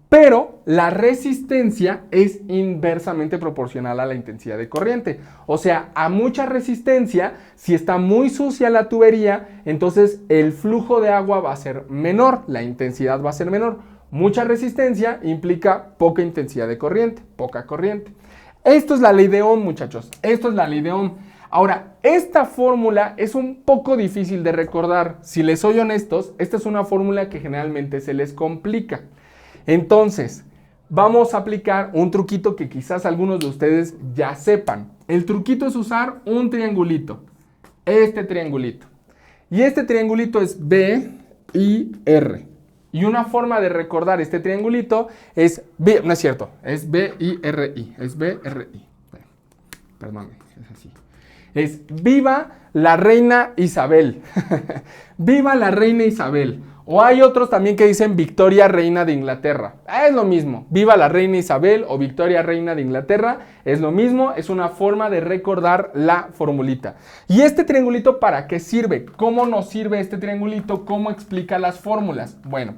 S1: Pero la resistencia es inversamente proporcional a la intensidad de corriente. O sea, a mucha resistencia, si está muy sucia la tubería, entonces el flujo de agua va a ser menor, la intensidad va a ser menor. Mucha resistencia implica poca intensidad de corriente, poca corriente. Esto es la ley de Ohm, muchachos. Esto es la ley de Ohm. Ahora, esta fórmula es un poco difícil de recordar. Si les soy honestos, esta es una fórmula que generalmente se les complica. Entonces, vamos a aplicar un truquito que quizás algunos de ustedes ya sepan. El truquito es usar un triangulito. Este triangulito. Y este triangulito es B, I, R. Y una forma de recordar este triangulito es B, no es cierto, es B, I, R, I. Es B, R, I. Perdón, es así. Es viva la reina Isabel. Viva la reina Isabel. O hay otros también que dicen Victoria, reina de Inglaterra. Es lo mismo. Viva la reina Isabel o Victoria, reina de Inglaterra. Es lo mismo. Es una forma de recordar la formulita. ¿Y este triangulito para qué sirve? ¿Cómo nos sirve este triangulito? ¿Cómo explica las fórmulas? Bueno,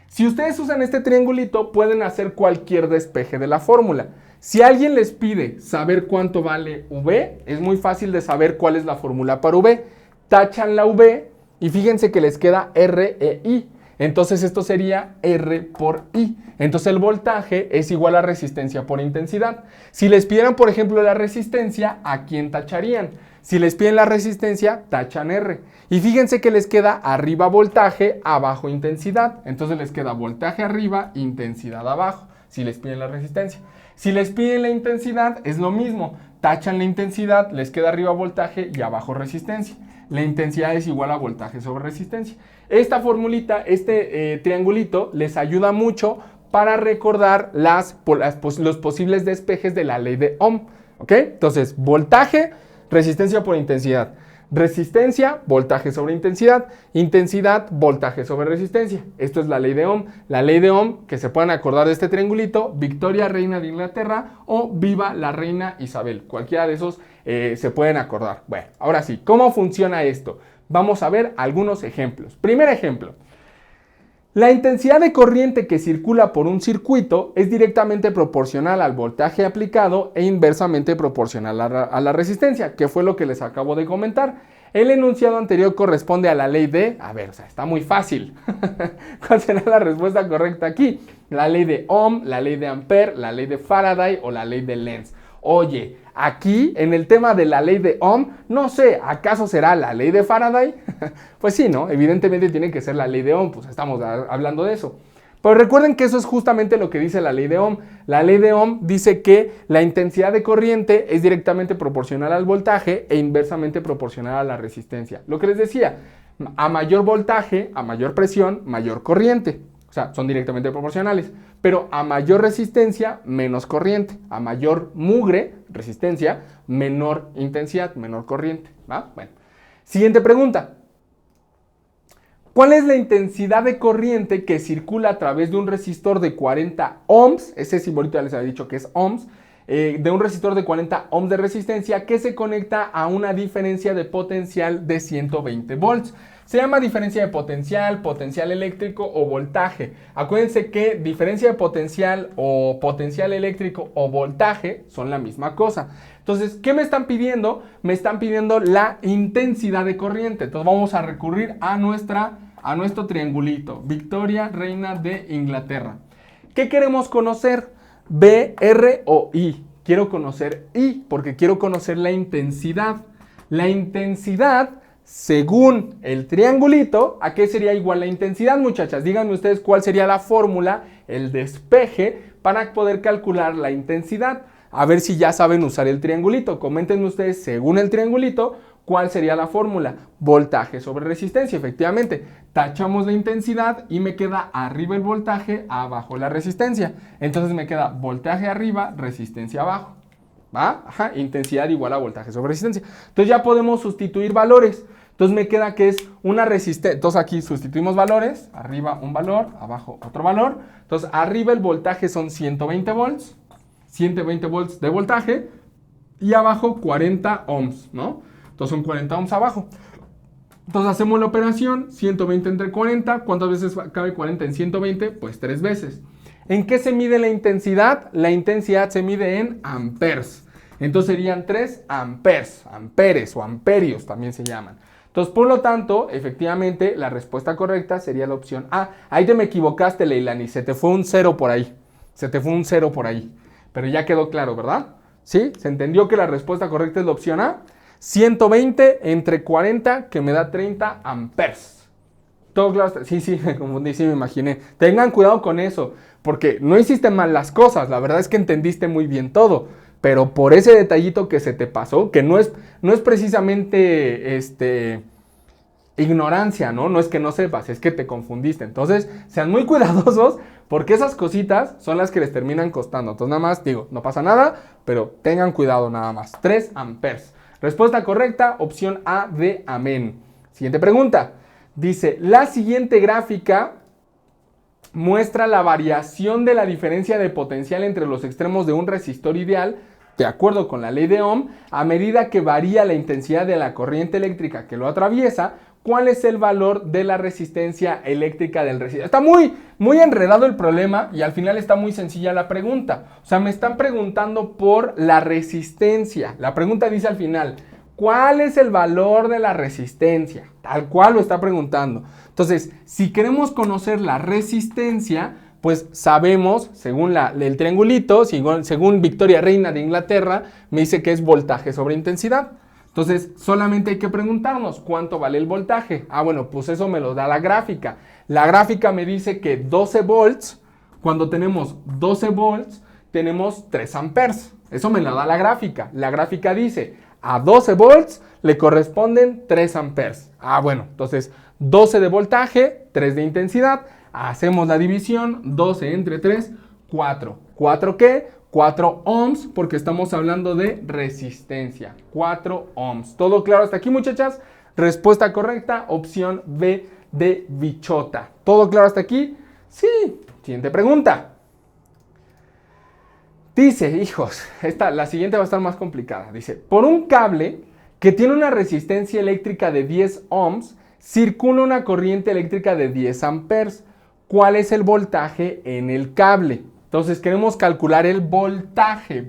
S1: si ustedes usan este triangulito, pueden hacer cualquier despeje de la fórmula. Si alguien les pide saber cuánto vale V, es muy fácil de saber cuál es la fórmula para V. Tachan la V. Y fíjense que les queda R e I. Entonces esto sería R por I. Entonces el voltaje es igual a resistencia por intensidad. Si les pidieran, por ejemplo, la resistencia, ¿a quién tacharían? Si les piden la resistencia, tachan R. Y fíjense que les queda arriba voltaje, abajo intensidad. Entonces les queda voltaje arriba, intensidad abajo. Si les piden la resistencia. Si les piden la intensidad, es lo mismo. Tachan la intensidad, les queda arriba voltaje y abajo resistencia. La intensidad es igual a voltaje sobre resistencia. Esta formulita, este triangulito, les ayuda mucho para recordar los posibles despejes de la ley de Ohm. ¿Ok? Entonces, voltaje, resistencia por intensidad. Resistencia, voltaje sobre intensidad. Intensidad, voltaje sobre resistencia. Esto es la ley de Ohm. La ley de Ohm, que se puedan acordar de este triangulito, Victoria, reina de Inglaterra o viva la reina Isabel. Cualquiera de esos se pueden acordar. Bueno, ahora sí, ¿cómo funciona esto? Vamos a ver algunos ejemplos. Primer ejemplo. La intensidad de corriente que circula por un circuito es directamente proporcional al voltaje aplicado e inversamente proporcional a la resistencia, que fue lo que les acabo de comentar. El enunciado anterior corresponde a la ley de... A ver, o sea, está muy fácil. ¿Cuál será la respuesta correcta aquí? La ley de Ohm, la ley de Ampere, la ley de Faraday o la ley de Lenz. Oye, aquí en el tema de la ley de Ohm, no sé, ¿acaso será la ley de Faraday? Pues sí, ¿no? Evidentemente tiene que ser la ley de Ohm, pues estamos hablando de eso. Pero recuerden que eso es justamente lo que dice la ley de Ohm. La ley de Ohm dice que la intensidad de corriente es directamente proporcional al voltaje e inversamente proporcional a la resistencia. Lo que les decía, a mayor voltaje, a mayor presión, mayor corriente. O sea, son directamente proporcionales. Pero a mayor resistencia, menos corriente. A mayor mugre, resistencia, menor intensidad, menor corriente. ¿Va? Bueno. Siguiente pregunta. ¿Cuál es la intensidad de corriente que circula a través de un resistor de 40 ohms? Ese simbolito ya les había dicho que es ohms. De un resistor de 40 ohms de resistencia que se conecta a una diferencia de potencial de 120 volts. Se llama diferencia de potencial, potencial eléctrico o voltaje. Acuérdense que diferencia de potencial o potencial eléctrico o voltaje son la misma cosa. Entonces, ¿qué me están pidiendo? Me están pidiendo la intensidad de corriente. Entonces vamos a recurrir a nuestro triangulito. Victoria, reina de Inglaterra. ¿Qué queremos conocer? B, R o I. Quiero conocer I porque quiero conocer la intensidad. La intensidad, según el triangulito, ¿a qué sería igual la intensidad, muchachas? Díganme ustedes cuál sería la fórmula, el despeje, para poder calcular la intensidad. A ver si ya saben usar el triangulito. Coméntenme ustedes, según el triangulito, ¿cuál sería la fórmula? Voltaje sobre resistencia, efectivamente. Tachamos la intensidad y me queda arriba el voltaje, abajo la resistencia. Entonces me queda voltaje arriba, resistencia abajo. ¿Va? Ajá, intensidad igual a voltaje sobre resistencia. Entonces ya podemos sustituir valores. Entonces me queda que es una resistencia. Entonces aquí sustituimos valores. Arriba un valor, abajo otro valor. Entonces arriba el voltaje son 120 volts. 120 volts de voltaje. Y abajo 40 ohms, ¿no? Entonces son 40 ohms abajo. Entonces hacemos la operación. 120 entre 40. ¿Cuántas veces cabe 40 en 120? Pues 3 veces. ¿En qué se mide la intensidad? La intensidad se mide en amperes. Entonces serían 3 amperes. Amperes o amperios también se llaman. Entonces, por lo tanto, efectivamente, la respuesta correcta sería la opción A. Ahí te me equivocaste, Leilani. Se te fue un 0 por ahí. Se te fue un 0 por ahí. Pero ya quedó claro, ¿verdad? ¿Sí? ¿Se entendió que la respuesta correcta es la opción A? 120 entre 40, que me da 30 amperes. Todo claro. Sí, sí, me confundí, sí, me imaginé. Tengan cuidado con eso, porque no hiciste mal las cosas. La verdad es que entendiste muy bien todo. Pero por ese detallito que se te pasó, que no es precisamente ignorancia, ¿no? No es que no sepas, es que te confundiste. Entonces, sean muy cuidadosos porque esas cositas son las que les terminan costando. Entonces, nada más digo, no pasa nada, pero tengan cuidado nada más. 3 amperes. Respuesta correcta, opción A de amén. Siguiente pregunta. Dice, la siguiente gráfica muestra la variación de la diferencia de potencial entre los extremos de un resistor ideal, de acuerdo con la ley de Ohm, a medida que varía la intensidad de la corriente eléctrica que lo atraviesa. ¿Cuál es el valor de la resistencia eléctrica del resistor? Está muy enredado el problema y al final está muy sencilla la pregunta. O sea, me están preguntando por la resistencia. La pregunta dice al final, ¿cuál es el valor de la resistencia? Tal cual lo está preguntando. Entonces, si queremos conocer la resistencia, pues sabemos, según el triangulito, según Victoria Reina de Inglaterra, me dice que es voltaje sobre intensidad. Entonces, solamente hay que preguntarnos cuánto vale el voltaje. Ah, bueno, pues eso me lo da la gráfica. La gráfica me dice que 12 volts, cuando tenemos 12 volts, tenemos 3 amperes. Eso me lo da la gráfica. La gráfica dice, a 12 volts le corresponden 3 amperes. Ah, bueno, entonces 12 de voltaje, 3 de intensidad. Hacemos la división, 12 entre 3, 4. ¿4 qué? 4 ohms, porque estamos hablando de resistencia. 4 ohms. ¿Todo claro hasta aquí, muchachas? Respuesta correcta, opción B de bichota. ¿Todo claro hasta aquí? Sí. Siguiente pregunta. Dice, hijos, la siguiente va a estar más complicada. Dice, por un cable que tiene una resistencia eléctrica de 10 ohms, circula una corriente eléctrica de 10 amperes. ¿Cuál es el voltaje en el cable? Entonces queremos calcular el voltaje.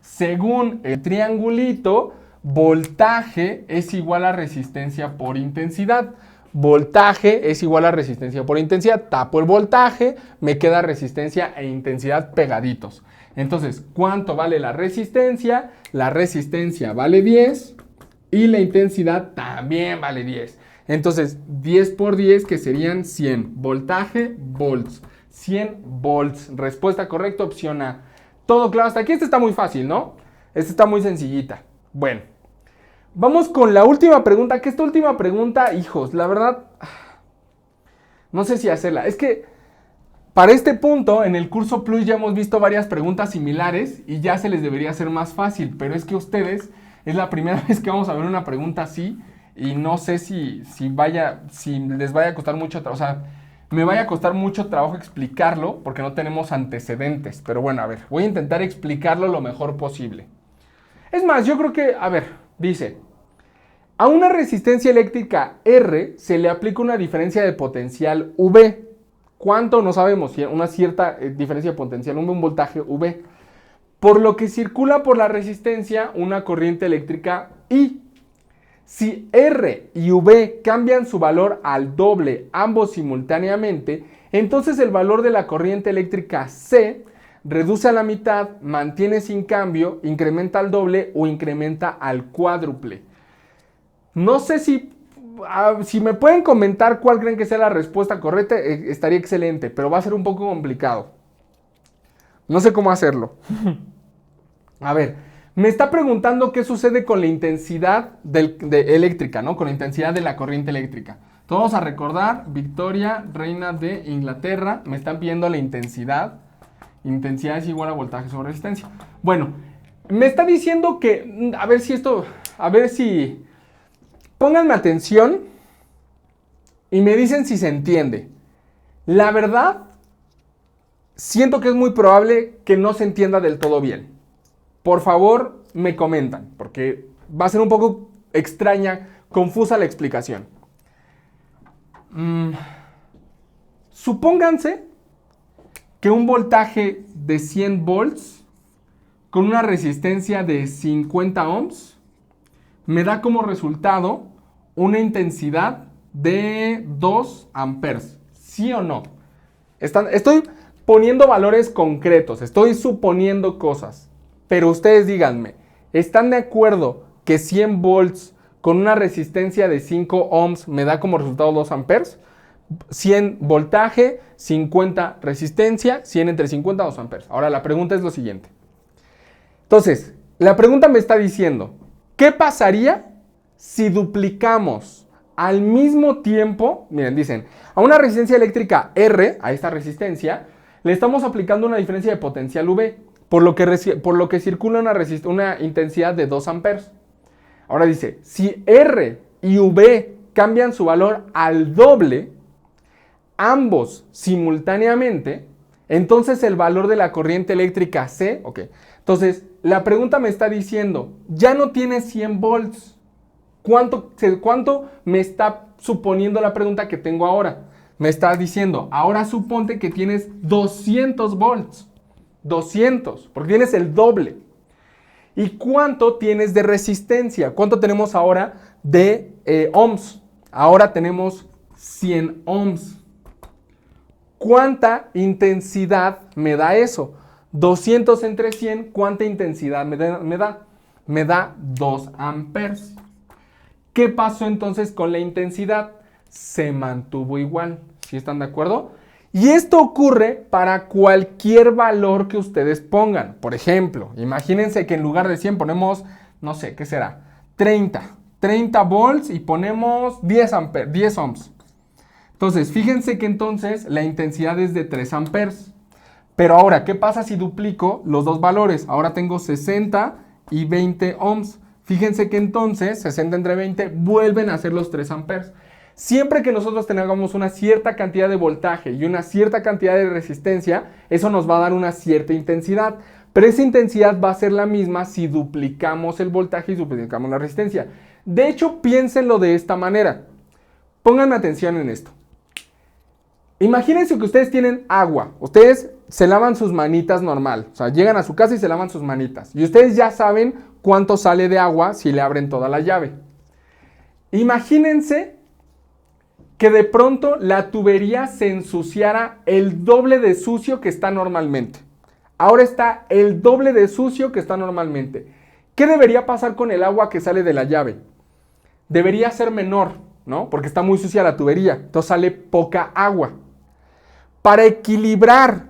S1: Según el triangulito, voltaje es igual a resistencia por intensidad. Voltaje es igual a resistencia por intensidad. Tapo el voltaje, me queda resistencia e intensidad pegaditos. Entonces, ¿cuánto vale la resistencia? La resistencia vale 10 y la intensidad también vale 10. Entonces, 10 por 10 que serían 100. Voltaje, volts. 100 volts. Respuesta correcta, opción A. Todo claro hasta aquí. Este está muy fácil, ¿no? Este está muy sencillita. Bueno, vamos con la última pregunta. Que esta última pregunta, hijos, la verdad, no sé si hacerla. Es que para este punto, en el curso Plus ya hemos visto varias preguntas similares y ya se les debería hacer más fácil. Pero es que ustedes, es la primera vez que vamos a ver una pregunta así y no sé si les vaya a costar mucho trabajo. O sea, me vaya a costar mucho trabajo explicarlo porque no tenemos antecedentes. Pero bueno, a ver, voy a intentar explicarlo lo mejor posible. Es más, yo creo que, a ver, dice, a una resistencia eléctrica R se le aplica una diferencia de potencial V. ¿Cuánto? No sabemos, una cierta diferencia de potencial, un voltaje V. Por lo que circula por la resistencia una corriente eléctrica I. Si R y V cambian su valor al doble, ambos simultáneamente, entonces el valor de la corriente eléctrica C reduce a la mitad, mantiene sin cambio, incrementa al doble o incrementa al cuádruple. No sé si me pueden comentar cuál creen que sea la respuesta correcta, estaría excelente, pero va a ser un poco complicado. No sé cómo hacerlo. A ver. Me está preguntando qué sucede con la intensidad eléctrica, ¿no? Con la intensidad de la corriente eléctrica. Entonces vamos a recordar, Victoria, Reina de Inglaterra, me están pidiendo la intensidad. Intensidad es igual a voltaje sobre resistencia. Bueno, me está diciendo que, a ver si, pónganme atención y me dicen si se entiende. La verdad, siento que es muy probable que no se entienda del todo bien. Por favor, me comentan, porque va a ser un poco extraña, confusa la explicación. Supónganse que un voltaje de 100 volts con una resistencia de 50 ohms me da como resultado una intensidad de 2 amperes. ¿Sí o no? Estoy poniendo valores concretos, estoy suponiendo cosas. Pero ustedes díganme, ¿están de acuerdo que 100 volts con una resistencia de 5 ohms me da como resultado 2 amperes. 100 voltaje, 50 resistencia, 100 entre 50, 2 amperes. Ahora la pregunta es lo siguiente. Entonces, la pregunta me está diciendo, ¿qué pasaría si duplicamos al mismo tiempo? Miren, dicen, a una resistencia eléctrica R, a esta resistencia, le estamos aplicando una diferencia de potencial V, por lo que circula una intensidad de 2 amperes. Ahora dice, si R y V cambian su valor al doble, ambos simultáneamente, entonces el valor de la corriente eléctrica C, ok. Entonces, la pregunta me está diciendo, ya no tiene 100 volts. ¿Cuánto me está suponiendo la pregunta que tengo ahora? Me está diciendo, ahora suponte que tienes 200 volts. 200, porque tienes el doble. ¿Y cuánto tienes de resistencia? ¿Cuánto tenemos ahora de ohms? Ahora tenemos 100 ohms. ¿Cuánta intensidad me da eso? 200 entre 100, ¿cuánta intensidad me da? Me da 2 amperes. ¿Qué pasó entonces con la intensidad? Se mantuvo igual. ¿Sí están de acuerdo? Y esto ocurre para cualquier valor que ustedes pongan. Por ejemplo, imagínense que en lugar de 100 ponemos, no sé, ¿qué será? 30 volts y ponemos 10 ohms. Entonces, fíjense que entonces la intensidad es de 3 amperes. Pero ahora, ¿qué pasa si duplico los dos valores? Ahora tengo 60 y 20 ohms. Fíjense que entonces 60 entre 20 vuelven a ser los 3 amperes. Siempre que nosotros tengamos una cierta cantidad de voltaje y una cierta cantidad de resistencia, eso nos va a dar una cierta intensidad. Pero esa intensidad va a ser la misma si duplicamos el voltaje y duplicamos la resistencia. De hecho, piénsenlo de esta manera. Pónganme atención en esto. Imagínense que ustedes tienen agua. Ustedes se lavan sus manitas normal. O sea, llegan a su casa y se lavan sus manitas. Y ustedes ya saben cuánto sale de agua si le abren toda la llave. Imagínense que de pronto la tubería se ensuciara el doble de sucio que está normalmente. Ahora está el doble de sucio que está normalmente. ¿Qué debería pasar con el agua que sale de la llave? Debería ser menor, ¿no? Porque está muy sucia la tubería. Entonces sale poca agua. Para equilibrar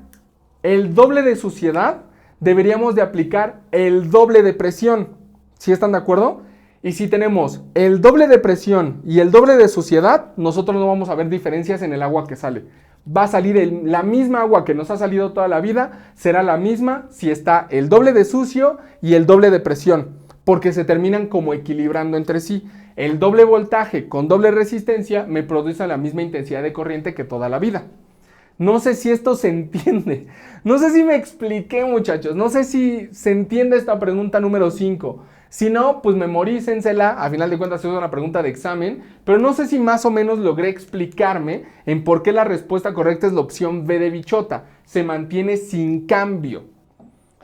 S1: el doble de suciedad, deberíamos de aplicar el doble de presión. ¿Sí están de acuerdo? Y si tenemos el doble de presión y el doble de suciedad, nosotros no vamos a ver diferencias en el agua que sale. Va a salir la misma agua que nos ha salido toda la vida, será la misma si está el doble de sucio y el doble de presión, porque se terminan como equilibrando entre sí. El doble voltaje con doble resistencia me produce la misma intensidad de corriente que toda la vida. No sé si esto se entiende. No sé si me expliqué, muchachos. No sé si se entiende esta pregunta número 5. Si no, pues memorícensela. A final de cuentas es una pregunta de examen. Pero no sé si más o menos logré explicarme en por qué la respuesta correcta es la opción B de bichota. Se mantiene sin cambio.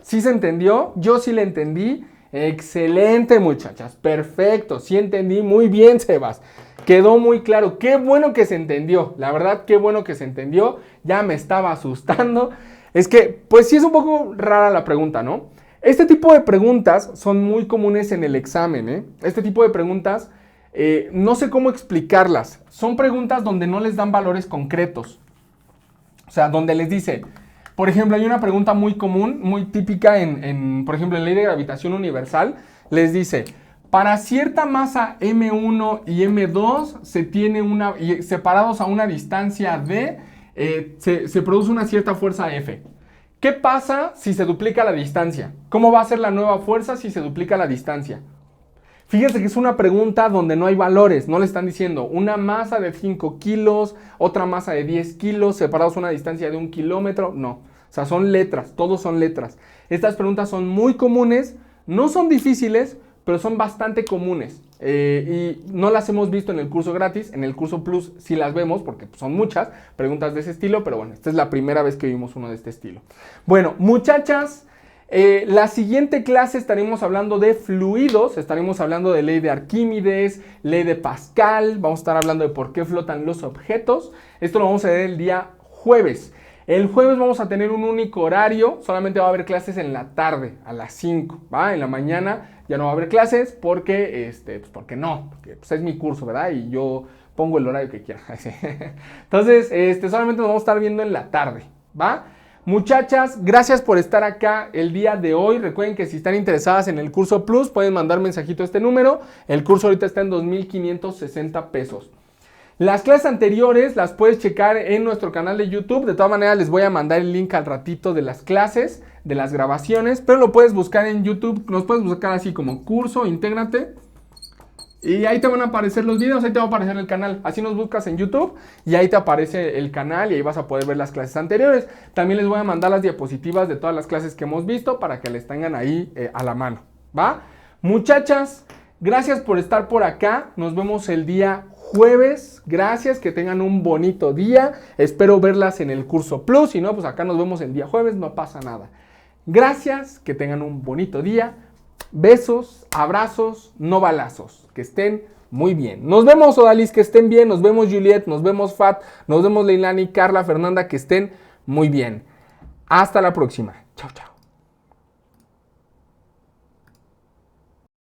S1: ¿Sí se entendió? Yo sí le entendí. Excelente, muchachas. Perfecto. Sí entendí. Muy bien, Sebas. Quedó muy claro. Qué bueno que se entendió. La verdad, qué bueno que se entendió. Ya me estaba asustando. Es que, pues sí es un poco rara la pregunta, ¿no? Este tipo de preguntas son muy comunes en el examen, ¿eh? Este tipo de preguntas, no sé cómo explicarlas. Son preguntas donde no les dan valores concretos. O sea, donde les dice, por ejemplo, hay una pregunta muy común, muy típica por ejemplo, en Ley de Gravitación Universal. Les dice, para cierta masa M1 y M2 se tiene separados a una distancia D, se produce una cierta fuerza F. ¿Qué pasa si se duplica la distancia? ¿Cómo va a ser la nueva fuerza si se duplica la distancia? Fíjense que es una pregunta donde no hay valores, no le están diciendo una masa de 5 kilos, otra masa de 10 kilos, separados a una distancia de 1 kilómetro, no. O sea, son letras, todos son letras. Estas preguntas son muy comunes, no son difíciles, pero son bastante comunes. Y no las hemos visto en el curso gratis, en el curso Plus sí las vemos porque son muchas preguntas de ese estilo, pero bueno, esta es la primera vez que vimos uno de este estilo. Bueno, muchachas, la siguiente clase estaremos hablando de fluidos, estaremos hablando de ley de Arquímedes, ley de Pascal, vamos a estar hablando de por qué flotan los objetos. Esto lo vamos a ver el día jueves. El jueves vamos a tener un único horario, solamente va a haber clases en la tarde, a las 5, ¿va? En la mañana ya no va a haber clases porque, pues porque no, porque pues es mi curso, ¿verdad? Y yo pongo el horario que quiera. Entonces, solamente nos vamos a estar viendo en la tarde, ¿va? Muchachas, gracias por estar acá el día de hoy. Recuerden que si están interesadas en el curso Plus, pueden mandar mensajito a este número. El curso ahorita está en 2,560 pesos. Las clases anteriores las puedes checar en nuestro canal de YouTube. De todas maneras, les voy a mandar el link al ratito de las clases, de las grabaciones. Pero lo puedes buscar en YouTube. Nos puedes buscar así como curso, intégrate. Y ahí te van a aparecer los videos, ahí te va a aparecer el canal. Así nos buscas en YouTube y ahí te aparece el canal y ahí vas a poder ver las clases anteriores. También les voy a mandar las diapositivas de todas las clases que hemos visto para que les tengan ahí a la mano, ¿va? Muchachas, gracias por estar por acá. Nos vemos el día jueves. Gracias, que tengan un bonito día. Espero verlas en el curso Plus. Si no, pues acá nos vemos el día jueves, no pasa nada. Gracias, que tengan un bonito día. Besos, abrazos, no balazos. Que estén muy bien. Nos vemos, Odalis, que estén bien. Nos vemos, Juliet. Nos vemos, Fat. Nos vemos, Leilani, Carla, Fernanda, que estén muy bien. Hasta la próxima. Chao, chao.